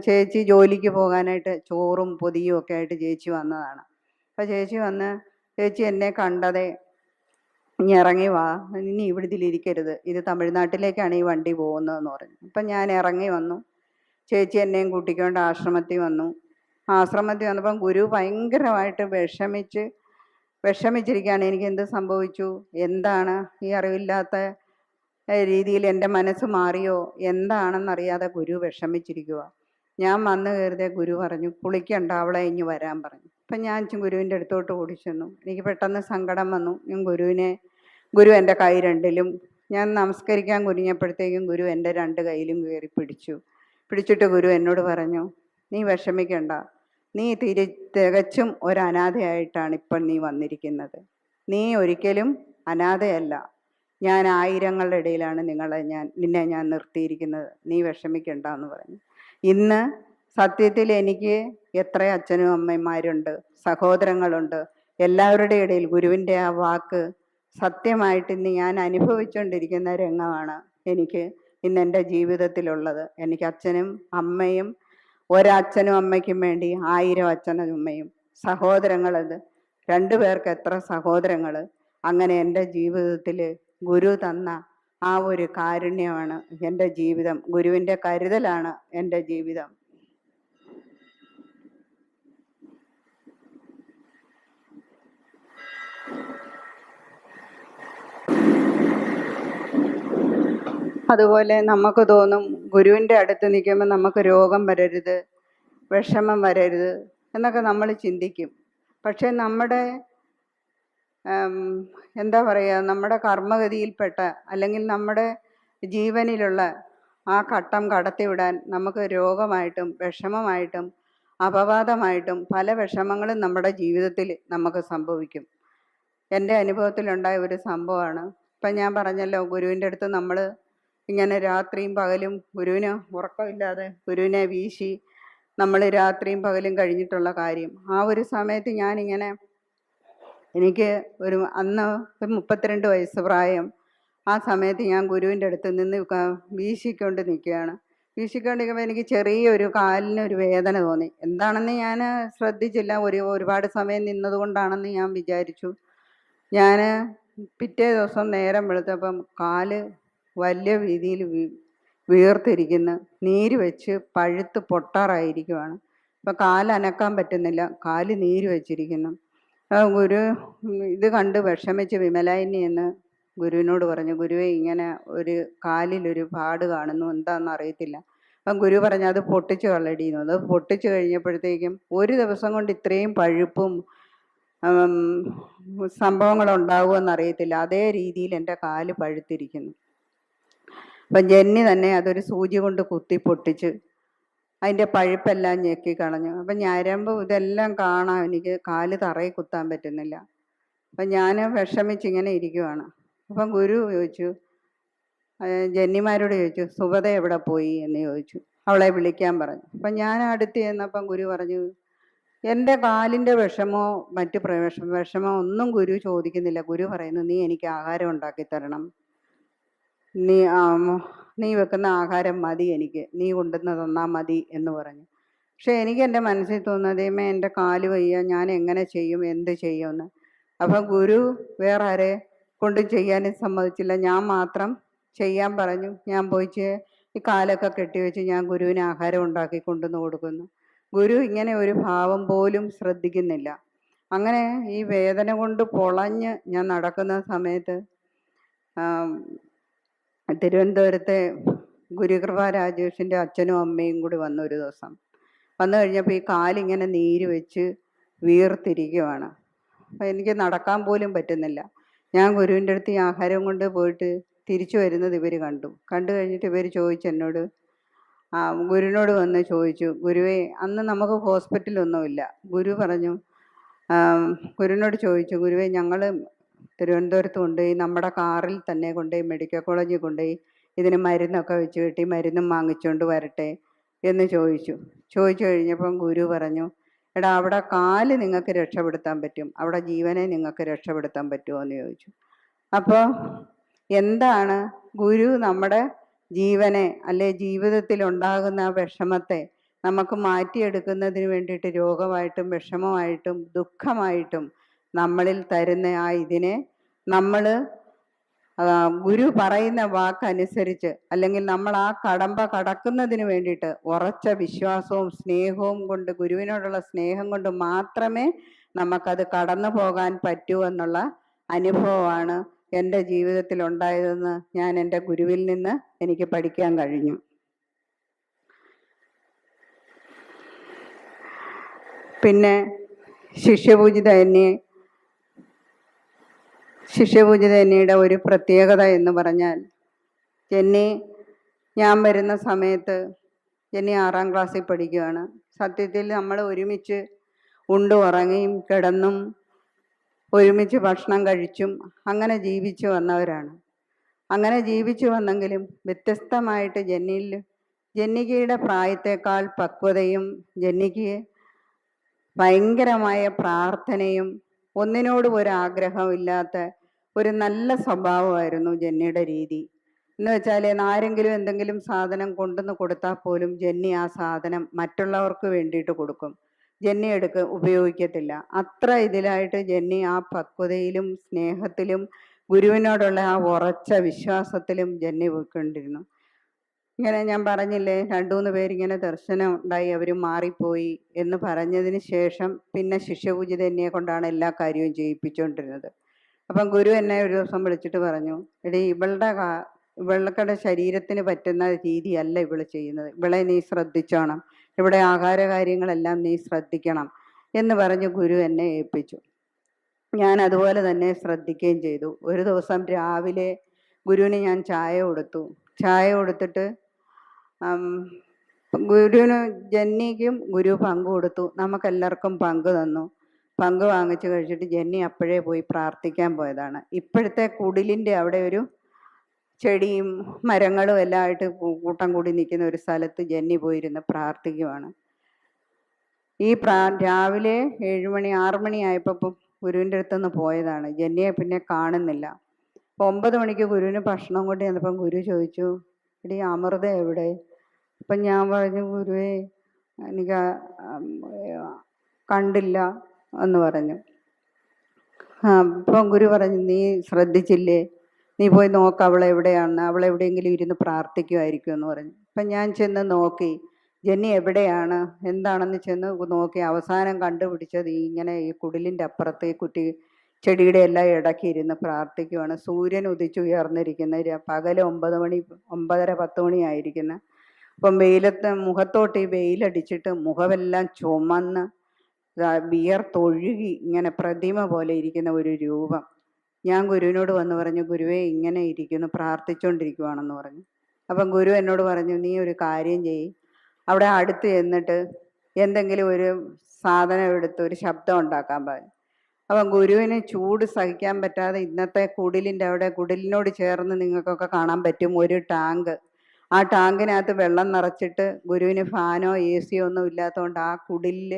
ചേച്ചി ജോലിക്ക് പോകാനായിട്ട് ചോറും പൊതിയും ഒക്കെ ആയിട്ട് ചേച്ചി വന്നതാണ്. അപ്പം ചേച്ചി വന്ന്, ചേച്ചി എന്നെ കണ്ടതേ ഇനി ഇറങ്ങി വാ, ഇനി ഇവിടെ ഇതിലിരിക്കരുത്, ഇത് തമിഴ്നാട്ടിലേക്കാണ് ഈ വണ്ടി പോകുന്നതെന്ന് പറഞ്ഞു. അപ്പം ഞാൻ ഇറങ്ങി വന്നു. ചേച്ചി എന്നെയും കൂട്ടിക്കൊണ്ട് ആശ്രമത്തിൽ വന്നു. ആശ്രമത്തിൽ വന്നപ്പം ഗുരു ഭയങ്കരമായിട്ട് വിഷമിച്ചിരിക്കുകയാണ്. എനിക്ക് എന്ത് സംഭവിച്ചു, എന്താണ് ഈ അറിവില്ലാത്ത രീതിയിൽ എൻ്റെ മനസ്സ് മാറിയോ എന്താണെന്നറിയാതെ ഗുരു വിഷമിച്ചിരിക്കുക. ഞാൻ വന്നു കയറിയ ഗുരു പറഞ്ഞു, കുളിക്കണ്ട, അവളെ ഇഞ്ഞ് വരാൻ പറഞ്ഞു. അപ്പം ഞാൻ ഗുരുവിൻ്റെ അടുത്തോട്ട് ഓടി ചെന്നു. എനിക്ക് പെട്ടെന്ന് സങ്കടം വന്നു. ഞാൻ ഗുരു എൻ്റെ കൈ രണ്ടിലും, ഞാൻ നമസ്കരിക്കാൻ കുനിഞ്ഞപ്പോഴത്തേക്കും ഗുരു എൻ്റെ രണ്ട് കൈയിലും കയറി പിടിച്ചിട്ട് ഗുരു എന്നോട് പറഞ്ഞു, നീ വിഷമിക്കണ്ട, നീ തികച്ചും ഒരു അനാഥയായിട്ടാണ് ഇപ്പോൾ നീ വന്നിരിക്കുന്നത്. നീ ഒരിക്കലും അനാഥയല്ല. ഞാൻ ആയിരങ്ങളുടെ ഇടയിലാണ് നിന്നെ ഞാൻ നിർത്തിയിരിക്കുന്നത്. നീ വിഷമിക്കണ്ട എന്ന് പറഞ്ഞു. ഇന്ന് സത്യത്തിൽ എനിക്ക് എത്ര അച്ഛനും അമ്മമാരുണ്ട്, സഹോദരങ്ങളുണ്ട്. എല്ലാവരുടെ ഇടയിൽ ഗുരുവിൻ്റെ ആ വാക്ക് സത്യമായിട്ട് ഇന്ന് ഞാൻ അനുഭവിച്ചുകൊണ്ടിരിക്കുന്ന രംഗമാണ് എനിക്ക് ഇന്ന് എൻ്റെ ജീവിതത്തിലുള്ളത്. എനിക്ക് അച്ഛനും അമ്മയും, ഒരച്ഛനും അമ്മയ്ക്കും വേണ്ടി 1000 അച്ഛനും അമ്മയും, സഹോദരങ്ങളത് 2 പേർക്ക് എത്ര സഹോദരങ്ങൾ. അങ്ങനെ എൻ്റെ ജീവിതത്തിൽ ഗുരു തന്ന ആ ഒരു കാരുണ്യമാണ് എൻ്റെ ജീവിതം. ഗുരുവിൻ്റെ കരുതലാണ് എൻ്റെ ജീവിതം. അതുപോലെ നമുക്ക് തോന്നും ഗുരുവിൻ്റെ അടുത്ത് നിൽക്കുമ്പോൾ നമുക്ക് രോഗം വരരുത്, വിഷമം വരരുത് എന്നൊക്കെ നമ്മൾ ചിന്തിക്കും. പക്ഷെ നമ്മുടെ എന്താ പറയുക, നമ്മുടെ കർമ്മഗതിയിൽപ്പെട്ട അല്ലെങ്കിൽ നമ്മുടെ ജീവനിലുള്ള ആ ഘട്ടം കടത്തിവിടാൻ നമുക്ക് രോഗമായിട്ടും വിഷമമായിട്ടും അപവാദമായിട്ടും പല വിഷമങ്ങളും നമ്മുടെ ജീവിതത്തിൽ നമുക്ക് സംഭവിക്കും. എൻ്റെ അനുഭവത്തിലുണ്ടായ ഒരു സംഭവമാണ്. ഇപ്പം ഞാൻ പറഞ്ഞല്ലോ, ഗുരുവിൻ്റെ അടുത്ത് നമ്മൾ ഇങ്ങനെ രാത്രിയും പകലും ഗുരുവിന് ഉറക്കമില്ലാതെ ഗുരുവിനെ വീശി നമ്മൾ രാത്രിയും പകലും കഴിഞ്ഞിട്ടുള്ള കാര്യം. ആ ഒരു സമയത്ത് ഞാനിങ്ങനെ, എനിക്ക് അന്ന് 32 വയസ്സ് പ്രായം. ആ സമയത്ത് ഞാൻ ഗുരുവിൻ്റെ അടുത്ത് നിന്ന് വീശിക്കൊണ്ട് നിൽക്കുകയാണ്. വീശിക്കൊണ്ടിരിക്കുമ്പോൾ എനിക്ക് ചെറിയൊരു കാലിനൊരു വേദന തോന്നി. എന്താണെന്ന് ഞാൻ ശ്രദ്ധിച്ചില്ല. ഒരുപാട് സമയം നിന്നതുകൊണ്ടാണെന്ന് ഞാൻ വിചാരിച്ചു. ഞാൻ പിറ്റേ ദിവസം നേരം വെളുത്തപ്പം കാല് വലിയ രീതിയിൽ വീർത്തിരിക്കുന്നു, നീര് വെച്ച് പഴുത്ത് പൊട്ടാറായിരിക്കുവാണ്. അപ്പം കാലനക്കാൻ പറ്റുന്നില്ല, കാല് നീര് വെച്ചിരിക്കുന്നു. ഗുരു ഇത് കണ്ട് വിഷമിച്ച് വിമലായിനി എന്ന് ഗുരുവിനോട് പറഞ്ഞു, ഗുരുവേ ഇങ്ങനെ ഒരു കാലിലൊരു പാട് കാണുന്നു, എന്താണെന്ന് അറിയത്തില്ല. അപ്പം ഗുരു പറഞ്ഞു, അത് പൊട്ടിച്ച് കളടിയെന്നു. അത് പൊട്ടിച്ച് കഴിഞ്ഞപ്പോഴത്തേക്കും ഒരു ദിവസം കൊണ്ട് ഇത്രയും പഴുപ്പും സംഭവങ്ങളുണ്ടാകുമെന്ന് അറിയത്തില്ല. അതേ രീതിയിൽ എൻ്റെ കാല് പഴുത്തിരിക്കുന്നു. അപ്പം ജന്നി തന്നെ അതൊരു സൂചി കൊണ്ട് കുത്തി പൊട്ടിച്ച് അതിൻ്റെ പഴുപ്പെല്ലാം ഞെക്കി കളഞ്ഞു. അപ്പം ഞരമ്പ് ഇതെല്ലാം കാണാം, എനിക്ക് കാല് തറയിൽ കുത്താൻ പറ്റുന്നില്ല. അപ്പം ഞാൻ വിഷമിച്ചിങ്ങനെ ഇരിക്കുവാണ്. അപ്പം ഗുരു ചോദിച്ചു, ജന്നിമാരോട് ചോദിച്ചു, സുഭദ എവിടെ പോയി എന്ന് ചോദിച്ചു. അവളെ വിളിക്കാൻ പറഞ്ഞു. അപ്പം ഞാൻ അടുത്ത് ചെന്നപ്പം ഗുരു പറഞ്ഞു, എൻ്റെ കാലിൻ്റെ വിഷമോ മറ്റ് വിഷമോ ഒന്നും ഗുരു ചോദിക്കുന്നില്ല. ഗുരു പറയുന്നു, നീ എനിക്ക് ആഹാരം ഉണ്ടാക്കി തരണം, നീ വെക്കുന്ന ആഹാരം മതി, എനിക്ക് നീ കൊണ്ടുവന്ന് തന്നാൽ മതി എന്ന് പറഞ്ഞു. പക്ഷെ എനിക്ക് എൻ്റെ മനസ്സിൽ തോന്നുന്നതേമേ എൻ്റെ കാല് വയ്യ, ഞാൻ എങ്ങനെ ചെയ്യും, എന്ത് ചെയ്യുമെന്ന്. അപ്പം ഗുരു വേറെ ആരെ കൊണ്ടും ചെയ്യാനും സമ്മതിച്ചില്ല, ഞാൻ മാത്രം ചെയ്യാൻ പറഞ്ഞു. ഞാൻ പോയി ഈ കാലൊക്കെ കെട്ടിവെച്ച് ഞാൻ ഗുരുവിന് ആഹാരം ഉണ്ടാക്കി കൊണ്ടുവന്ന് കൊടുക്കുന്നു. ഗുരു ഇങ്ങനെ ഒരു ഭാവം പോലും ശ്രദ്ധിക്കുന്നില്ല. അങ്ങനെ ഈ വേദന കൊണ്ട് പൊളഞ്ഞ് ഞാൻ നടക്കുന്ന സമയത്ത് തിരുവനന്തപുരത്തെ ഗുരുകൃപ രാജേഷിൻ്റെ അച്ഛനും അമ്മയും കൂടി വന്നു. ഒരു ദിവസം വന്നു കഴിഞ്ഞപ്പോൾ ഈ കാലിങ്ങനെ നീര് വെച്ച് വീർത്തിരിക്കുവാണ്. അപ്പം എനിക്ക് നടക്കാൻ പോലും പറ്റുന്നില്ല. ഞാൻ ഗുരുവിൻ്റെ അടുത്ത് ഈ ആഹാരം കൊണ്ട് പോയിട്ട് തിരിച്ചു വരുന്നത് ഇവർ കണ്ടു കഴിഞ്ഞിട്ട് ഇവർ ചോദിച്ചു എന്നോട്, ഗുരുവിനോട് വന്ന് ചോദിച്ചു, ഗുരുവേ അന്ന് നമുക്ക് ഹോസ്പിറ്റലൊന്നുമില്ല. ഗുരു പറഞ്ഞു, ഗുരുവിനോട് ചോദിച്ചു, ഗുരുവേ ഞങ്ങൾ തിരുവനന്തപുരത്ത് കൊണ്ടുപോയി നമ്മുടെ കാറിൽ തന്നെ കൊണ്ടുപോയി മെഡിക്കൽ കോളേജിൽ കൊണ്ടുപോയി ഇതിന് മരുന്നൊക്കെ വെച്ച് കെട്ടി മരുന്നും വാങ്ങിച്ചുകൊണ്ട് വരട്ടെ എന്ന് ചോദിച്ചു കഴിഞ്ഞപ്പം ഗുരു പറഞ്ഞു, എടാ അവിടെ കാല് നിങ്ങൾക്ക് രക്ഷപ്പെടുത്താൻ പറ്റും, അവിടെ ജീവനെ നിങ്ങൾക്ക് രക്ഷപ്പെടുത്താൻ പറ്റുമോ എന്ന് ചോദിച്ചു. അപ്പോൾ എന്താണ് ഗുരു നമ്മുടെ ജീവനെ അല്ലെ ജീവിതത്തിൽ ഉണ്ടാകുന്ന ആ വിഷമത്തെ നമുക്ക് മാറ്റിയെടുക്കുന്നതിന് വേണ്ടിയിട്ട് രോഗമായിട്ടും വിഷമമായിട്ടും ദുഃഖമായിട്ടും നമ്മളിൽ തരുന്ന ആ ഇതിനെ നമ്മൾ ഗുരു പറയുന്ന വാക്കനുസരിച്ച് അല്ലെങ്കിൽ നമ്മൾ ആ കടമ്പ കടക്കുന്നതിന് വേണ്ടിയിട്ട് ഉറച്ച വിശ്വാസവും സ്നേഹവും കൊണ്ട്, ഗുരുവിനോടുള്ള സ്നേഹം കൊണ്ട് മാത്രമേ നമുക്കത് കടന്നു പോകാൻ പറ്റൂ എന്നുള്ള അനുഭവമാണ് എൻ്റെ ജീവിതത്തിൽ ഉണ്ടായതെന്ന് ഞാൻ എൻ്റെ ഗുരുവിൽ നിന്ന് എനിക്ക് പഠിക്കാൻ കഴിഞ്ഞു. പിന്നെ ശിഷ്യപൂജിതന്യയുടെ ഒരു പ്രത്യേകത എന്ന് പറഞ്ഞാൽ, ഞാൻ വരുന്ന സമയത്ത് ജെന്നി 6ാം ക്ലാസ്സിൽ പഠിക്കുകയാണ്. സത്യത്തിൽ നമ്മൾ ഒരുമിച്ച് ഉണ്ടും ഉറങ്ങിയും കിടന്നും ഒരുമിച്ച് ഭക്ഷണം കഴിച്ചും അങ്ങനെ ജീവിച്ചു വന്നവരാണ്. അങ്ങനെ ജീവിച്ചു വന്നെങ്കിലും വ്യത്യസ്തമായിട്ട് ജെന്നിക്കയുടെ പ്രായത്തേക്കാൾ പക്വതയും ജെന്നിക്ക് ഭയങ്കരമായ പ്രാർത്ഥനയും ഒന്നിനോടും ഒരാഗ്രഹമില്ലാത്ത ഒരു നല്ല സ്വഭാവമായിരുന്നു ജെന്നിയുടെ രീതി. എന്ന് വെച്ചാൽ ആരെങ്കിലും എന്തെങ്കിലും സാധനം കൊണ്ടുവന്ന് കൊടുത്താൽ പോലും ജെന്നി ആ സാധനം മറ്റുള്ളവർക്ക് വേണ്ടിയിട്ട് കൊടുക്കും. ജെന്നി ഉപയോഗിക്കത്തില്ല. അത്ര ഇതിലായിട്ട് ജെന്നി ആ പക്വതയിലും സ്നേഹത്തിലും ഗുരുവിനോടുള്ള ആ ഉറച്ച വിശ്വാസത്തിലും ജെന്നി പോയിക്കൊണ്ടിരുന്നു. ഇങ്ങനെ ഞാൻ പറഞ്ഞില്ലേ, 2-3 പേരിങ്ങനെ ദർശനം ഉണ്ടായി അവർ മാറിപ്പോയി എന്ന് പറഞ്ഞതിന് ശേഷം പിന്നെ ശിഷ്യപൂജിതന്യെ കൊണ്ടാണ് എല്ലാ കാര്യവും ചെയ്യിപ്പിച്ചുകൊണ്ടിരുന്നത്. അപ്പം ഗുരു എന്നെ ഒരു ദിവസം വിളിച്ചിട്ട് പറഞ്ഞു, എടീ ഇവളുടെ ശരീരത്തിന് പറ്റുന്ന രീതിയല്ല ഇവള് ചെയ്യുന്നത്, ഇവളെ നീ ശ്രദ്ധിച്ചോണം, ഇവിടെ ആഹാര കാര്യങ്ങളെല്ലാം നീ ശ്രദ്ധിക്കണം എന്ന് പറഞ്ഞ് ഗുരു എന്നെ ഏൽപ്പിച്ചു. ഞാൻ അതുപോലെ തന്നെ ശ്രദ്ധിക്കുകയും ചെയ്തു. ഒരു ദിവസം രാവിലെ ഗുരുവിന് ഞാൻ ചായ കൊടുത്തിട്ട് ഗുരുവിന് ജെന്നിക്കും ഗുരു പങ്ക് കൊടുത്തു. നമുക്കെല്ലാവർക്കും പങ്ക് തന്നു. പങ്ക് വാങ്ങിച്ച് കഴിച്ചിട്ട് ജെന്നി അപ്പോഴേ പോയി പ്രാർത്ഥിക്കാൻ പോയതാണ്. ഇപ്പോഴത്തെ കുടിലിൻ്റെ അവിടെ ഒരു ചെടിയും മരങ്ങളും എല്ലാം ആയിട്ട് കൂട്ടം കൂടി നിൽക്കുന്ന ഒരു സ്ഥലത്ത് ജെന്നി പോയിരുന്ന് പ്രാർത്ഥിക്കുവാണ്. രാവിലെ 7 മണി 6 മണി ആയപ്പോൾ ഗുരുവിൻ്റെ അടുത്തുനിന്ന് പോയതാണ്. ജെന്നിയെ പിന്നെ കാണുന്നില്ല. അപ്പോൾ 9 മണിക്ക് ഗുരുവിന് ഭക്ഷണം കൊണ്ട് ചെന്നപ്പം ഗുരു ചോദിച്ചു, എടീ അമൃത എവിടെ? അപ്പം ഞാൻ പറഞ്ഞു, ഗുരുവേ എനിക്ക് കണ്ടില്ല എന്ന് പറഞ്ഞു. അപ്പം ഗുരു പറഞ്ഞു, നീ ശ്രദ്ധിച്ചില്ലേ, നീ പോയി നോക്ക് അവളെവിടെയാണെന്ന്, അവളെവിടെയെങ്കിലും ഇരുന്ന് പ്രാർത്ഥിക്കുമായിരിക്കും എന്ന് പറഞ്ഞു. അപ്പം ഞാൻ ചെന്ന് നോക്കി, ജെന്നി എവിടെയാണ് എന്താണെന്ന് ചെന്ന് നോക്കി. അവസാനം കണ്ടുപിടിച്ചത് ഇങ്ങനെ ഈ കുടിലിൻ്റെ അപ്പുറത്ത് ഈ ചെടിയുടെ എല്ലാം ഇടയ്ക്ക് ഇരുന്ന് പ്രാർത്ഥിക്കുവാണ്. സൂര്യൻ ഉദിച്ചുയർന്നിരിക്കുന്ന പകൽ 9 മണി 9:30 10 മണി ആയിരിക്കുന്ന. അപ്പം മുഖത്തോട്ട് ഈ വെയിലടിച്ചിട്ട് മുഖമെല്ലാം ചുമന്ന് വിയർത്തൊഴുകി ഇങ്ങനെ പ്രതിമ പോലെ ഇരിക്കുന്ന ഒരു രൂപം. ഞാൻ ഗുരുവിനോട് വന്ന് പറഞ്ഞു, ഗുരുവേ ഇങ്ങനെ ഇരിക്കുന്നു, പ്രാർത്ഥിച്ചുകൊണ്ടിരിക്കുവാണെന്ന് പറഞ്ഞു. അപ്പം ഗുരു എന്നോട് പറഞ്ഞു, നീ ഒരു കാര്യം ചെയ്യ്, അവിടെ അടുത്ത് ചെന്നിട്ട് എന്തെങ്കിലും ഒരു സാധനം എടുത്ത് ഒരു ശബ്ദം ഉണ്ടാക്കാൻ പറഞ്ഞു. അപ്പം ഗുരുവിന് ചൂട് സഹിക്കാൻ പറ്റാതെ ഇന്നത്തെ കുടിലിനോട് ചേർന്ന് നിങ്ങൾക്കൊക്കെ കാണാൻ പറ്റും ഒരു ടാങ്ക്. ആ ടാങ്കിനകത്ത് വെള്ളം നിറച്ചിട്ട് ഗുരുവിന് ഫാനോ AC ഒന്നും ഇല്ലാത്തതുകൊണ്ട് ആ കുടിലിൽ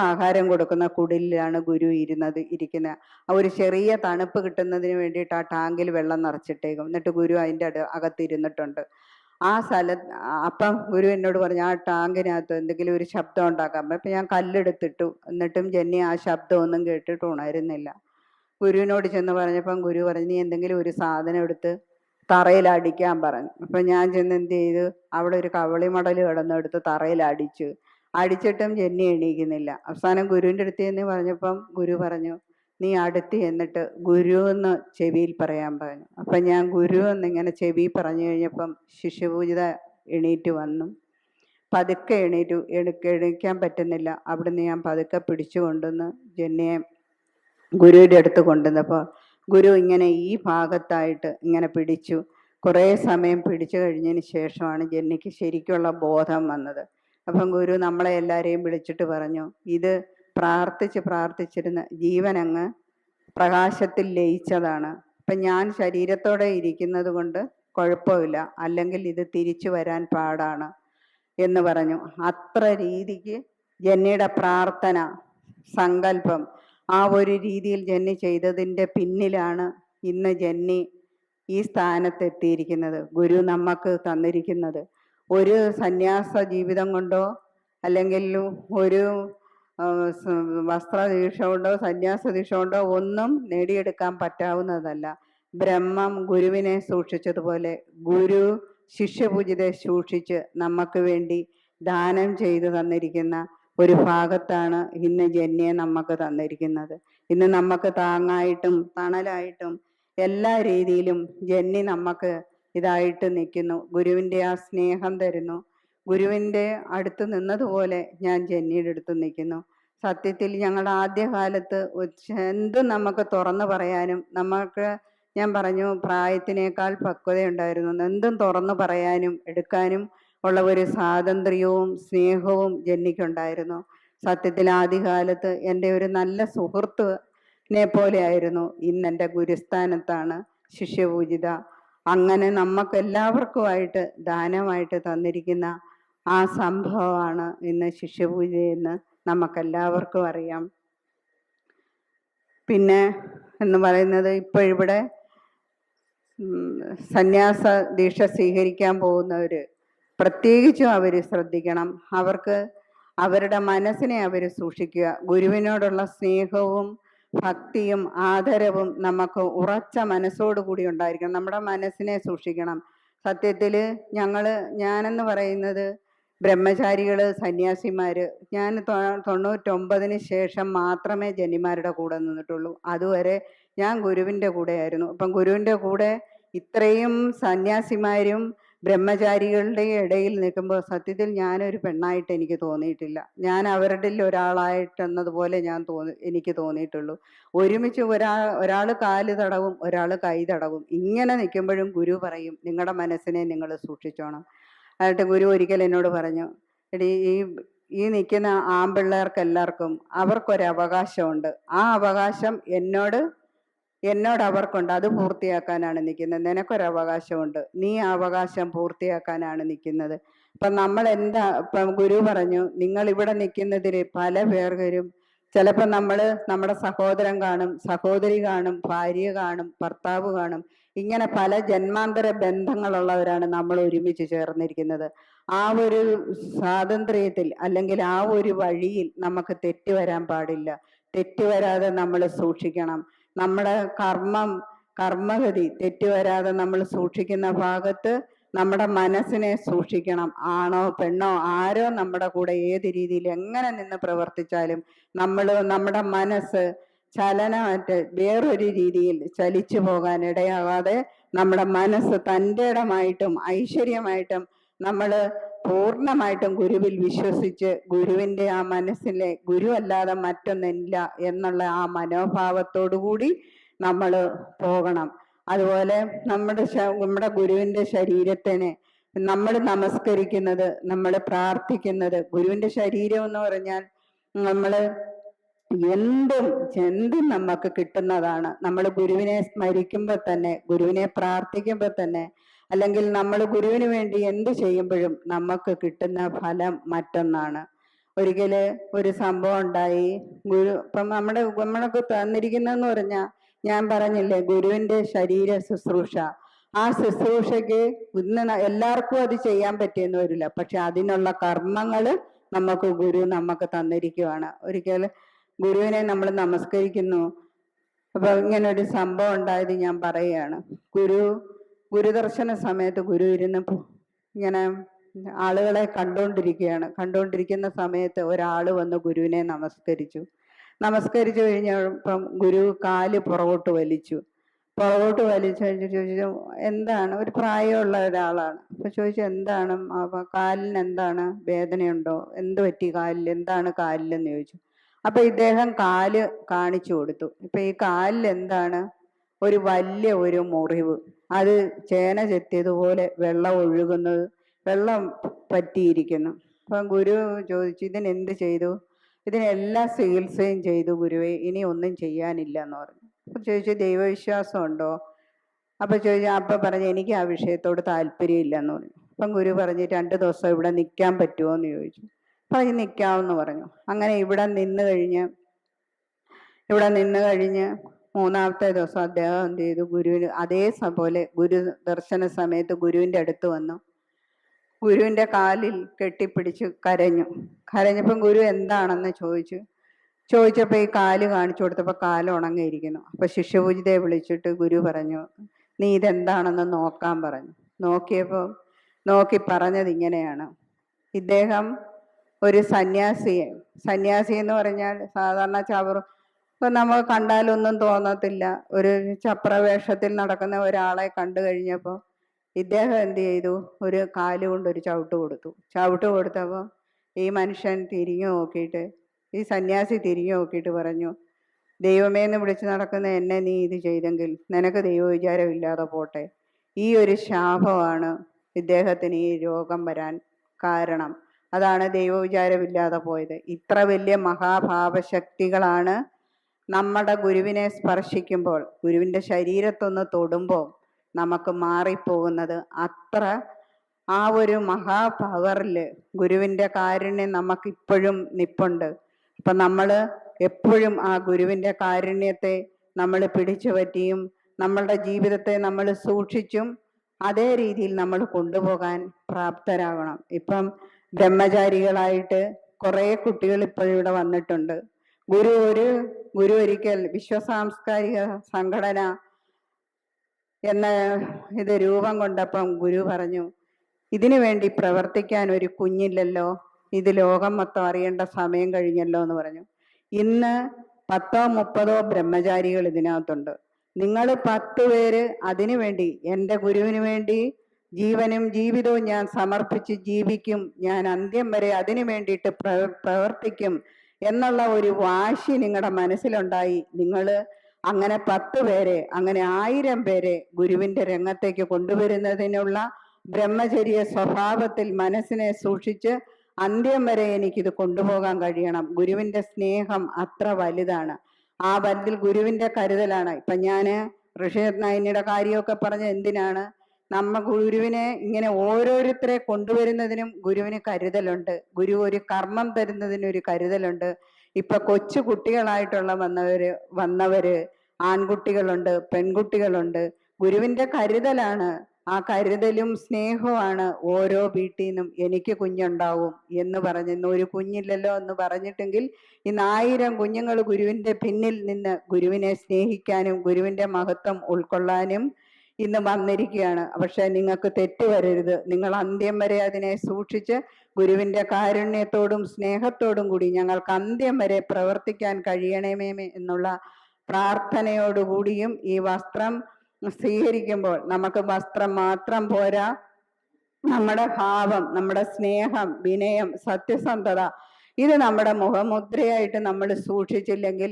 ആഹാരം കൊടുക്കുന്ന കുടിലാണ് ഗുരു ഇരിക്കുന്നത്. ഒരു ചെറിയ തണുപ്പ് കിട്ടുന്നതിന് വേണ്ടിയിട്ട് ആ ടാങ്കിൽ വെള്ളം നിറച്ചിട്ടേക്കും. എന്നിട്ട് ഗുരു അതിൻ്റെ അകത്തിരുന്നിട്ടുണ്ട്. ആ അപ്പം ഗുരു എന്നോട് പറഞ്ഞു, ആ ടാങ്കിനകത്ത് എന്തെങ്കിലും ഒരു ശബ്ദം ഉണ്ടാക്കാൻ. അപ്പം ഞാൻ കല്ലെടുത്തിട്ടു. എന്നിട്ടും ജെന്നി ആ ശബ്ദമൊന്നും കേട്ടിട്ട് ഉണരുന്നില്ല. ഗുരുവിനോട് ചെന്ന് പറഞ്ഞപ്പം ഗുരു പറഞ്ഞു, നീ എന്തെങ്കിലും ഒരു സാധനം എടുത്ത് തറയിൽ അടിക്കാൻ പറഞ്ഞു. അപ്പം ഞാൻ ചെന്ന് എന്ത് ചെയ്തു, അവിടെ ഒരു കവളിമടൽ കിടന്നെടുത്ത് തറയിൽ അടിച്ചിട്ടും ജെന്നി എണീക്കുന്നില്ല. അവസാനം ഗുരുവിൻ്റെ അടുത്ത് എന്ന് പറഞ്ഞപ്പം ഗുരു പറഞ്ഞു, നീ അടുത്ത് എന്നിട്ട് ഗുരു എന്ന് ചെവിയിൽ പറയാൻ പറഞ്ഞു. അപ്പം ഞാൻ ഗുരു എന്നിങ്ങനെ ചെവി പറഞ്ഞു കഴിഞ്ഞപ്പം ശിഷ്യപൂജിത എണീറ്റ് വന്നു. പതുക്കെ എണീക്കാൻ പറ്റുന്നില്ല. അവിടുന്ന് ഞാൻ പതുക്കെ പിടിച്ചു കൊണ്ടുവന്ന് ജെന്നിയെ ഗുരുവിൻ്റെ അടുത്ത് കൊണ്ടുവന്നപ്പോൾ ഗുരു ഇങ്ങനെ ഈ ഭാഗത്തായിട്ട് ഇങ്ങനെ പിടിച്ചു. കുറേ സമയം പിടിച്ചു കഴിഞ്ഞതിന് ശേഷമാണ് ജെന്നിക്ക് ശരിക്കുള്ള ബോധം വന്നത്. അപ്പം ഗുരു നമ്മളെ എല്ലാവരെയും വിളിച്ചിട്ട് പറഞ്ഞു, ഇത് പ്രാർത്ഥിച്ചിരുന്ന ജീവനങ്ങ് പ്രകാശത്തിൽ ലയിച്ചതാണ്. അപ്പം ഞാൻ ശരീരത്തോടെ ഇരിക്കുന്നത് കൊണ്ട് കുഴപ്പമില്ല, അല്ലെങ്കിൽ ഇത് തിരിച്ചു വരാൻ പാടാണ് എന്ന് പറഞ്ഞു. അത്ര രീതിക്ക് ജെന്നിയുടെ പ്രാർത്ഥന സങ്കല്പം ആ ഒരു രീതിയിൽ ജെന്നി ചെയ്തതിൻ്റെ പിന്നിലാണ് ഇന്ന് ജെന്നി ഈ സ്ഥാനത്തെത്തിയിരിക്കുന്നത്, ഗുരു നമുക്ക് തന്നിരിക്കുന്നത്. ഒരു സന്യാസ ജീവിതം കൊണ്ടോ അല്ലെങ്കിൽ ഒരു വസ്ത്രദീക്ഷ കൊണ്ടോ സന്യാസ ദീക്ഷ കൊണ്ടോ ഒന്നും നേടിയെടുക്കാൻ പറ്റാവുന്നതല്ല. ബ്രഹ്മം ഗുരുവിനെ സൂക്ഷിച്ചതുപോലെ ഗുരു ശിഷ്യപൂജിതെ സൂക്ഷിച്ച് നമുക്ക് വേണ്ടി ദാനം ചെയ്തു തന്നിരിക്കുന്ന ഒരു ഭാഗത്താണ് ഇന്ന് ജന്യെ നമുക്ക് തന്നിരിക്കുന്നത്. ഇന്ന് നമുക്ക് താങ്ങായിട്ടും തണലായിട്ടും എല്ലാ രീതിയിലും ജന്നി നമുക്ക് ഇതായിട്ട് നിൽക്കുന്നു. ഗുരുവിൻ്റെ ആ സ്നേഹം തരുന്നു. ഗുരുവിൻ്റെ അടുത്ത് നിന്നതുപോലെ ഞാൻ ജന്നിയുടെ അടുത്ത് നിൽക്കുന്നു. സത്യത്തിൽ ഞങ്ങളുടെ ആദ്യകാലത്ത് എന്തും നമുക്ക് തുറന്നു പറയാനും, നമുക്ക് ഞാൻ പറഞ്ഞു പ്രായത്തിനേക്കാൾ പക്വതയുണ്ടായിരുന്നു. എന്തും തുറന്നു പറയാനും എടുക്കാനും ഉള്ള ഒരു സ്വാതന്ത്ര്യവും സ്നേഹവും ജന്നിക്കുണ്ടായിരുന്നു. സത്യത്തിൽ ആദ്യകാലത്ത് എൻ്റെ ഒരു നല്ല സുഹൃത്തിനെ പോലെ ആയിരുന്നു. ഇന്ന് എൻ്റെ ഗുരുസ്ഥാനത്താണ് ശിഷ്യപൂജിത. അങ്ങനെ നമുക്ക് എല്ലാവർക്കുമായിട്ട് ദാനമായിട്ട് തന്നിരിക്കുന്ന ആ സംഭവമാണ് ഇന്ന് ശിഷ്യപൂജയെന്ന് നമുക്കെല്ലാവർക്കും അറിയാം. പിന്നെ എന്ന് പറയുന്നത് ഇപ്പോഴിവിടെ സന്യാസ ദീക്ഷ സ്വീകരിക്കാൻ പോകുന്നവർ പ്രത്യേകിച്ചും അവർ ശ്രദ്ധിക്കണം. അവർക്ക് അവരുടെ മനസ്സിനെ അവർ സൂക്ഷിക്കുക. ഗുരുവിനോടുള്ള സ്നേഹവും ഭക്തിയും ആദരവും നമുക്ക് ഉറച്ച മനസ്സോടുകൂടി ഉണ്ടായിരിക്കണം. നമ്മുടെ മനസ്സിനെ സൂക്ഷിക്കണം. സത്യത്തിൽ ഞാനെന്ന് പറയുന്നത് ബ്രഹ്മചാരികൾ, സന്യാസിമാര്, ഞാൻ 99 ശേഷം മാത്രമേ ജന്യമാരുടെ കൂടെ നിന്നിട്ടുള്ളൂ. അതുവരെ ഞാൻ ഗുരുവിൻ്റെ കൂടെയായിരുന്നു. അപ്പം ഗുരുവിൻ്റെ കൂടെ ഇത്രയും സന്യാസിമാരും ബ്രഹ്മചാരികളുടെ ഇടയിൽ നിൽക്കുമ്പോൾ സത്യത്തിൽ ഞാനൊരു പെണ്ണായിട്ട് എനിക്ക് തോന്നിയിട്ടില്ല. ഞാൻ അവരുടെ ഒരാളായിട്ടെന്നതുപോലെ എനിക്ക് തോന്നിയിട്ടുള്ളൂ. ഒരുമിച്ച് ഒരാൾ കാല് തടവും, ഒരാൾ കൈ തടവും. ഇങ്ങനെ നിൽക്കുമ്പോഴും ഗുരു പറയും, നിങ്ങളുടെ മനസ്സിനെ നിങ്ങൾ സൂക്ഷിച്ചോണം. എന്നിട്ട് ഗുരു ഒരിക്കൽ എന്നോട് പറഞ്ഞു, എടി ഈ നിൽക്കുന്ന ആൺപിള്ളേർക്കെല്ലാവർക്കും അവർക്കൊരവകാശമുണ്ട്. ആ അവകാശം എന്നോട് അവർക്കുണ്ട്. അത് പൂർത്തിയാക്കാനാണ് നിൽക്കുന്നത്. നിനക്കൊരവകാശമുണ്ട്. നീ ആ അവകാശം പൂർത്തിയാക്കാനാണ് നിൽക്കുന്നത്. അപ്പം ഇപ്പം ഗുരു പറഞ്ഞു, നിങ്ങൾ ഇവിടെ നിൽക്കുന്നതിൽ പല പേർക്കും ചിലപ്പോൾ നമ്മുടെ സഹോദരൻ കാണും, സഹോദരി കാണും, ഭാര്യ കാണും, ഭർത്താവ് കാണും. ഇങ്ങനെ പല ജന്മാന്തര ബന്ധങ്ങളുള്ളവരാണ് നമ്മൾ ഒരുമിച്ച് ചേർന്നിരിക്കുന്നത്. ആ ഒരു സ്വാതന്ത്ര്യത്തിൽ അല്ലെങ്കിൽ ആ ഒരു വഴിയിൽ നമുക്ക് തെറ്റുവരാൻ പാടില്ല. തെറ്റുവരാതെ നമ്മൾ സൂക്ഷിക്കണം. നമ്മുടെ കർമ്മഗതി തെറ്റുവരാതെ നമ്മൾ സൂക്ഷിക്കുന്ന ഭാഗത്ത് നമ്മുടെ മനസ്സിനെ സൂക്ഷിക്കണം. ആണോ പെണ്ണോ ആരോ നമ്മുടെ കൂടെ ഏത് രീതിയിൽ എങ്ങനെ നിന്ന് പ്രവർത്തിച്ചാലും നമ്മുടെ മനസ്സ് ചലനമറ്റ് വേറൊരു രീതിയിൽ ചലിച്ചു പോകാൻ ഇടയാകാതെ നമ്മുടെ മനസ്സ് തൻ്റെ ഇടമായിട്ടും ഐശ്വര്യമായിട്ടും നമ്മൾ പൂർണ്ണമായിട്ടും ഗുരുവിൽ വിശ്വസിച്ച് ഗുരുവിൻ്റെ ആ മനസ്സിലെ ഗുരു അല്ലാതെ മറ്റൊന്നില്ല എന്നുള്ള ആ മനോഭാവത്തോടു കൂടി നമ്മൾ പോകണം. അതുപോലെ നമ്മുടെ ഗുരുവിൻ്റെ ശരീരത്തിനെ നമ്മൾ നമസ്കരിക്കുന്നത്, നമ്മൾ പ്രാർത്ഥിക്കുന്നത്, ഗുരുവിൻ്റെ ശരീരം എന്ന് പറഞ്ഞാൽ നമ്മൾ എന്തും നമുക്ക് കിട്ടുന്നതാണ്. നമ്മൾ ഗുരുവിനെ സ്മരിക്കുമ്പോൾ തന്നെ, ഗുരുവിനെ പ്രാർത്ഥിക്കുമ്പോൾ തന്നെ, അല്ലെങ്കിൽ നമ്മൾ ഗുരുവിന് വേണ്ടി എന്ത് ചെയ്യുമ്പോഴും നമുക്ക് കിട്ടുന്ന ഫലം മറ്റൊന്നാണ്. ഒരിക്കല് ഒരു സംഭവം ഉണ്ടായി. ഇപ്പം നമ്മളൊക്കെ തന്നിരിക്കുന്നതെന്ന് പറഞ്ഞാൽ, ഞാൻ പറഞ്ഞില്ലേ ഗുരുവിൻ്റെ ശരീര ശുശ്രൂഷ. ആ ശുശ്രൂഷയ്ക്ക് ഇന്ന് എല്ലാവർക്കും അത് ചെയ്യാൻ പറ്റിയെന്ന് വരില്ല. പക്ഷെ അതിനുള്ള കർമ്മങ്ങൾ ഗുരു നമുക്ക് തന്നിരിക്കുവാണ്. ഒരിക്കൽ ഗുരുവിനെ നമ്മൾ നമസ്കരിക്കുന്നു. അപ്പൊ ഇങ്ങനൊരു സംഭവം ഉണ്ടായത് ഞാൻ പറയുകയാണ്. ഗുരുദർശന സമയത്ത് ഗുരു ഇരുന്ന് ഇങ്ങനെ ആളുകളെ കണ്ടുകൊണ്ടിരിക്കുന്ന സമയത്ത് ഒരാൾ വന്ന് ഗുരുവിനെ നമസ്കരിച്ചു കഴിഞ്ഞപ്പം ഗുരു കാല് പുറകോട്ട് വലിച്ചു ചോദിച്ചു, എന്താണ്? ഒരു പ്രായമുള്ള ഒരാളാണ്. അപ്പൊ ചോദിച്ചു, എന്താണ് കാലിന് എന്താണ് വേദനയുണ്ടോ, എന്ത് പറ്റി കാലിൽ, എന്താണ് കാലിലെന്ന് ചോദിച്ചു. അപ്പൊ ഇദ്ദേഹം കാല് കാണിച്ചു കൊടുത്തു. ഇപ്പൊ ഈ കാലിൽ എന്താണ്? ഒരു വലിയ മുറിവ്, അത് ചേന ചെത്തിയതുപോലെ വെള്ളം പറ്റിയിരിക്കുന്നു. അപ്പം ഗുരു ചോദിച്ചു, ഇതിനെന്ത് ചെയ്തു? ഇതിനെല്ലാ ചികിത്സയും ചെയ്തു ഗുരുവേ, ഇനി ഒന്നും ചെയ്യാനില്ല എന്ന് പറഞ്ഞു. അപ്പൊ ചോദിച്ചു, ദൈവവിശ്വാസം ഉണ്ടോ? അപ്പൊ പറഞ്ഞു, എനിക്ക് ആ വിഷയത്തോട് താല്പര്യമില്ല എന്ന് പറഞ്ഞു. അപ്പം ഗുരു പറഞ്ഞു, 2 ദിവസം ഇവിടെ നിൽക്കാൻ പറ്റുമോ എന്ന് ചോദിച്ചു. അപ്പം നിൽക്കാമെന്ന് പറഞ്ഞു. അങ്ങനെ ഇവിടെ നിന്ന് കഴിഞ്ഞ് മൂന്നാമത്തെ ദിവസം അദ്ദേഹം എന്ത് ചെയ്തു, ഗുരുവിന് പോലെ ഗുരു ദർശന സമയത്ത് ഗുരുവിൻ്റെ അടുത്ത് വന്നു. ഗുരുവിൻ്റെ കാലിൽ കെട്ടിപ്പിടിച്ച് കരഞ്ഞു. കരഞ്ഞപ്പം ഗുരു എന്താണെന്ന് ചോദിച്ചപ്പോൾ ഈ കാല് കാണിച്ചു കൊടുത്തപ്പോൾ കാല് ഉണങ്ങിയിരിക്കുന്നു. അപ്പൊ ശിഷ്യപൂജിതയെ വിളിച്ചിട്ട് ഗുരു പറഞ്ഞു, നീ ഇതെന്താണെന്ന് നോക്കാൻ പറഞ്ഞു. നോക്കി പറഞ്ഞത് ഇങ്ങനെയാണ്: ഇദ്ദേഹം ഒരു സന്യാസി എന്ന് പറഞ്ഞാൽ സാധാരണ ഇപ്പം നമ്മൾ കണ്ടാലൊന്നും തോന്നത്തില്ല. ഒരു ചപ്രവേഷത്തിൽ നടക്കുന്ന ഒരാളെ കണ്ടു കഴിഞ്ഞപ്പോൾ ഇദ്ദേഹം എന്ത് ചെയ്തു, ഒരു കാലുകൊണ്ട് ഒരു ചവിട്ട് കൊടുത്തപ്പോൾ ഈ മനുഷ്യൻ ഈ സന്യാസി തിരിഞ്ഞു നോക്കിയിട്ട് പറഞ്ഞു, ദൈവമേ എന്ന് വിളിച്ച് നടക്കുന്ന എന്നെ നീ ഇത് ചെയ്തെങ്കിൽ നിനക്ക് ദൈവവിചാരമില്ലാതെ പോട്ടെ. ഈ ഒരു ശാപമാണ് ഇദ്ദേഹത്തിന് ഈ രോഗം വരാൻ കാരണം. അതാണ് ദൈവവിചാരമില്ലാതെ പോയത്. ഇത്ര വലിയ മഹാഭാവശക്തികളാണ് നമ്മുടെ ഗുരുവിനെ സ്പർശിക്കുമ്പോൾ, ഗുരുവിൻ്റെ ശരീരത്തൊന്ന് തൊടുമ്പോൾ നമുക്ക് മാറിപ്പോകുന്നത്. അത്ര ആ ഒരു മഹാപവറിൽ ഗുരുവിൻ്റെ കാരുണ്യം നമുക്കിപ്പോഴും നിപ്പുണ്ട്. അപ്പം നമ്മൾ എപ്പോഴും ആ ഗുരുവിൻ്റെ കാരുണ്യത്തെ നമ്മൾ പിടിച്ചു പറ്റിയും നമ്മളുടെ ജീവിതത്തെ നമ്മൾ സൂക്ഷിച്ചും അതേ രീതിയിൽ നമ്മൾ കൊണ്ടുപോകാൻ പ്രാപ്തരാകണം. ഇപ്പം ബ്രഹ്മചാരികളായിട്ട് കുറേ കുട്ടികൾ ഇപ്പോഴിവിടെ വന്നിട്ടുണ്ട്. ഗുരു ഒരിക്കൽ വിശ്വസാംസ്കാരിക സംഘടന എന്ന ഇത് രൂപം കൊണ്ടപ്പം ഗുരു പറഞ്ഞു, ഇതിനു വേണ്ടി പ്രവർത്തിക്കാൻ ഒരു കുഞ്ഞില്ലല്ലോ, ഇത് ലോകം മൊത്തം അറിയേണ്ട സമയം കഴിഞ്ഞല്ലോ എന്ന് പറഞ്ഞു. ഇന്ന് 10-30 ബ്രഹ്മചാരികൾ ഇതിനകത്തുണ്ട്. നിങ്ങൾ 10 പേര് അതിനു വേണ്ടി, എൻ്റെ ഗുരുവിന് വേണ്ടി ജീവനും ജീവിതവും ഞാൻ സമർപ്പിച്ച് ജീവിക്കും, ഞാൻ അന്ത്യം വരെ അതിനു വേണ്ടിയിട്ട് പ്രവർത്തിക്കും എന്നുള്ള ഒരു വാശി നിങ്ങളുടെ മനസ്സിലുണ്ടായി. നിങ്ങൾ അങ്ങനെ 10 പേരെ, അങ്ങനെ 1000 പേരെ ഗുരുവിൻ്റെ രംഗത്തേക്ക് കൊണ്ടുവരുന്നതിനുള്ള ബ്രഹ്മചര്യ സ്വഭാവത്തിൽ മനസ്സിനെ സൂക്ഷിച്ച് അന്ത്യം വരെ എനിക്കിത് കൊണ്ടുപോകാൻ കഴിയണം. ഗുരുവിൻ്റെ സ്നേഹം അത്ര വലുതാണ്. ആ വലുതിൽ ഗുരുവിൻ്റെ കരുതലാണ്. ഇപ്പം ഞാൻ ഋഷിനായിനിയുടെ കാര്യമൊക്കെ പറഞ്ഞ എന്തിനാണ്, ഗുരുവിനെ ഇങ്ങനെ ഓരോരുത്തരെ കൊണ്ടുവരുന്നതിനും ഗുരുവിന് കരുതലുണ്ട്. ഗുരു ഒരു കർമ്മം തരുന്നതിനൊരു കരുതലുണ്ട്. ഇപ്പൊ കൊച്ചു കുട്ടികളായിട്ടുള്ള വന്നവര് ആൺകുട്ടികളുണ്ട്, പെൺകുട്ടികളുണ്ട്. ഗുരുവിൻ്റെ കരുതലാണ്. ആ കരുതലും സ്നേഹവുമാണ് ഓരോ വീട്ടിൽ നിന്നും എനിക്ക് കുഞ്ഞുണ്ടാവും എന്ന് പറഞ്ഞ്, ഇന്ന് ഒരു കുഞ്ഞില്ലല്ലോ എന്ന് പറഞ്ഞിട്ടെങ്കിൽ ഇന്ന് 1000 കുഞ്ഞുങ്ങൾ ഗുരുവിൻ്റെ പിന്നിൽ നിന്ന് ഗുരുവിനെ സ്നേഹിക്കാനും ഗുരുവിൻ്റെ മഹത്വം ഉൾക്കൊള്ളാനും ഇന്ന് വന്നിരിക്കുകയാണ്. പക്ഷെ നിങ്ങൾക്ക് തെറ്റ് വരരുത്. നിങ്ങൾ അന്ത്യം വരെ അതിനെ സൂക്ഷിച്ച് ഗുരുവിൻ്റെ കാരുണ്യത്തോടും സ്നേഹത്തോടും കൂടി ഞങ്ങൾക്ക് അന്ത്യം വരെ പ്രവർത്തിക്കാൻ കഴിയണമേ എന്നുള്ള പ്രാർത്ഥനയോടുകൂടിയും ഈ വസ്ത്രം സ്വീകരിക്കുമ്പോൾ നമുക്ക് വസ്ത്രം മാത്രം പോരാ, നമ്മുടെ ഭാവം, നമ്മുടെ സ്നേഹം, വിനയം, സത്യസന്ധത, ഇത് നമ്മുടെ മുഖമുദ്രയായിട്ട് നമ്മൾ സൂക്ഷിച്ചില്ലെങ്കിൽ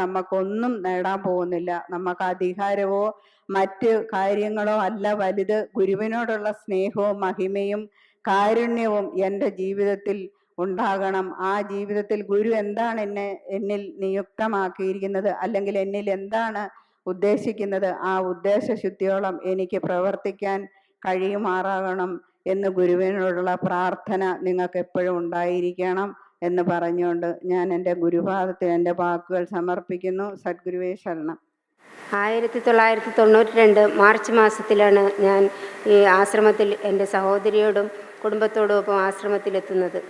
നമുക്കൊന്നും നേടാൻ പോകുന്നില്ല. നമുക്ക് അധികാരമോ മറ്റ് കാര്യങ്ങളോ അല്ല വലുത്. ഗുരുവിനോടുള്ള സ്നേഹവും മഹിമയും കാരുണ്യവും എൻ്റെ ജീവിതത്തിൽ ഉണ്ടാകണം. ആ ജീവിതത്തിൽ ഗുരു എന്താണ് എന്നിൽ നിയുക്തമാക്കിയിരിക്കുന്നത്, അല്ലെങ്കിൽ എന്നിൽ എന്താണ് ഉദ്ദേശിക്കുന്നത്, ആ ഉദ്ദേശശുദ്ധിയോളം എനിക്ക് പ്രവർത്തിക്കാൻ കഴിയുമാറാകണം എന്ന് ഗുരുവിനോടുള്ള പ്രാർത്ഥന നിങ്ങൾക്ക് എപ്പോഴും ഉണ്ടായിരിക്കണം എന്ന് പറഞ്ഞുകൊണ്ട് ഞാൻ എൻ്റെ ഗുരുപാദത്തിൽ എൻ്റെ വാക്കുകൾ സമർപ്പിക്കുന്നു. സദ്ഗുരുവേ ശരണം. 1992 മാർച്ച് മാസത്തിലാണ് ഞാൻ ഈ ആശ്രമത്തിൽ എൻ്റെ സഹോദരിയോടും കുടുംബത്തോടുമൊപ്പം ആശ്രമത്തിലെത്തുന്നത്.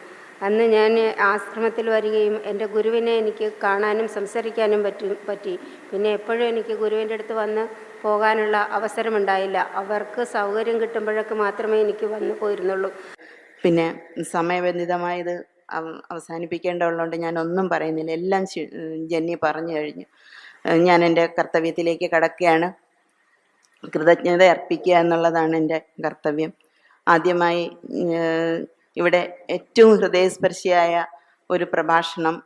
അന്ന് ഞാൻ ആശ്രമത്തിൽ വരികയും എൻ്റെ ഗുരുവിനെ എനിക്ക് കാണാനും സംസാരിക്കാനും പറ്റി. പിന്നെ എപ്പോഴും എനിക്ക് ഗുരുവിൻ്റെ അടുത്ത് വന്ന് പോകാനുള്ള അവസരമുണ്ടായില്ല. അവർക്ക് സൗകര്യം കിട്ടുമ്പോഴൊക്കെ മാത്രമേ എനിക്ക് വന്നു പോയിരുന്നുള്ളൂ. പിന്നെ സമയബന്ധിതമായത് അവസാനിപ്പിക്കേണ്ടതുള്ളതുകൊണ്ട് ഞാൻ ഒന്നും പറയുന്നില്ല. എല്ലാം ജന്നി പറഞ്ഞു കഴിഞ്ഞു. ഞാൻ എൻ്റെ കർത്തവ്യത്തിലേക്ക് കടക്കുകയാണ്. കൃതജ്ഞത അർപ്പിക്കുക എന്നുള്ളതാണ് എൻ്റെ കർത്തവ്യം. ആദ്യമായി ഇവിടെ ഏറ്റവും ഹൃദയസ്പർശിയായ ഒരു പ്രഭാഷണം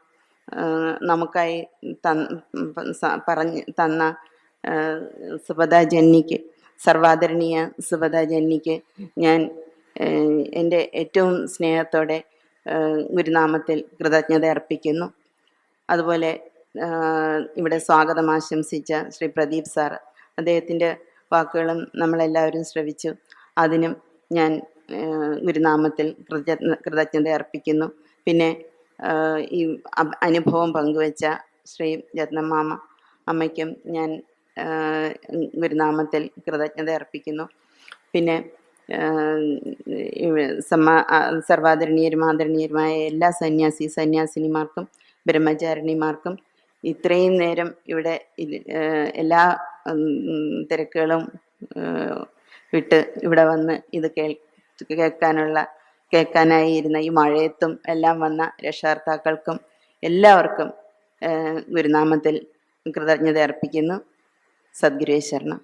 നമുക്കായി തന്ന സുഭദ ജന്നിക്ക്, സർവാദരണീയ സുഭദ ജന്നിക്ക് ഞാൻ എൻ്റെ ഏറ്റവും സ്നേഹത്തോടെ ഗുരുനാമത്തിൽ കൃതജ്ഞത അർപ്പിക്കുന്നു. അതുപോലെ ഇവിടെ സ്വാഗതം ആശംസിച്ച ശ്രീ പ്രദീപ് സാർ, അദ്ദേഹത്തിൻ്റെ വാക്കുകളും നമ്മളെല്ലാവരും ശ്രവിച്ചു. അതിനും ഞാൻ ഗുരുനാമത്തിൽ കൃതജ്ഞത അർപ്പിക്കുന്നു. പിന്നെ ഈ അനുഭവം പങ്കുവച്ച ശ്രീ രത്നമാമ, അമ്മയ്ക്കും ഞാൻ ഗുരുനാമത്തിൽ കൃതജ്ഞത അർപ്പിക്കുന്നു. പിന്നെ സർവാദരണീയരും ആദരണീയരുമായ എല്ലാ സന്യാസിനിമാർക്കും ബ്രഹ്മചാരിണിമാർക്കും ഇത്രയും നേരം ഇവിടെ എല്ലാ തിരക്കുകളും വിട്ട് ഇവിടെ വന്ന് ഇത് കേൾക്കാനായി ഇരുന്ന ഈ മഴയത്തും എല്ലാം വന്ന രക്ഷകർത്താക്കൾക്കും എല്ലാവർക്കും ഗുരുനാമത്തിൽ കൃതജ്ഞത അർപ്പിക്കുന്നു. സദ്ഗുരുവേ ശരണം.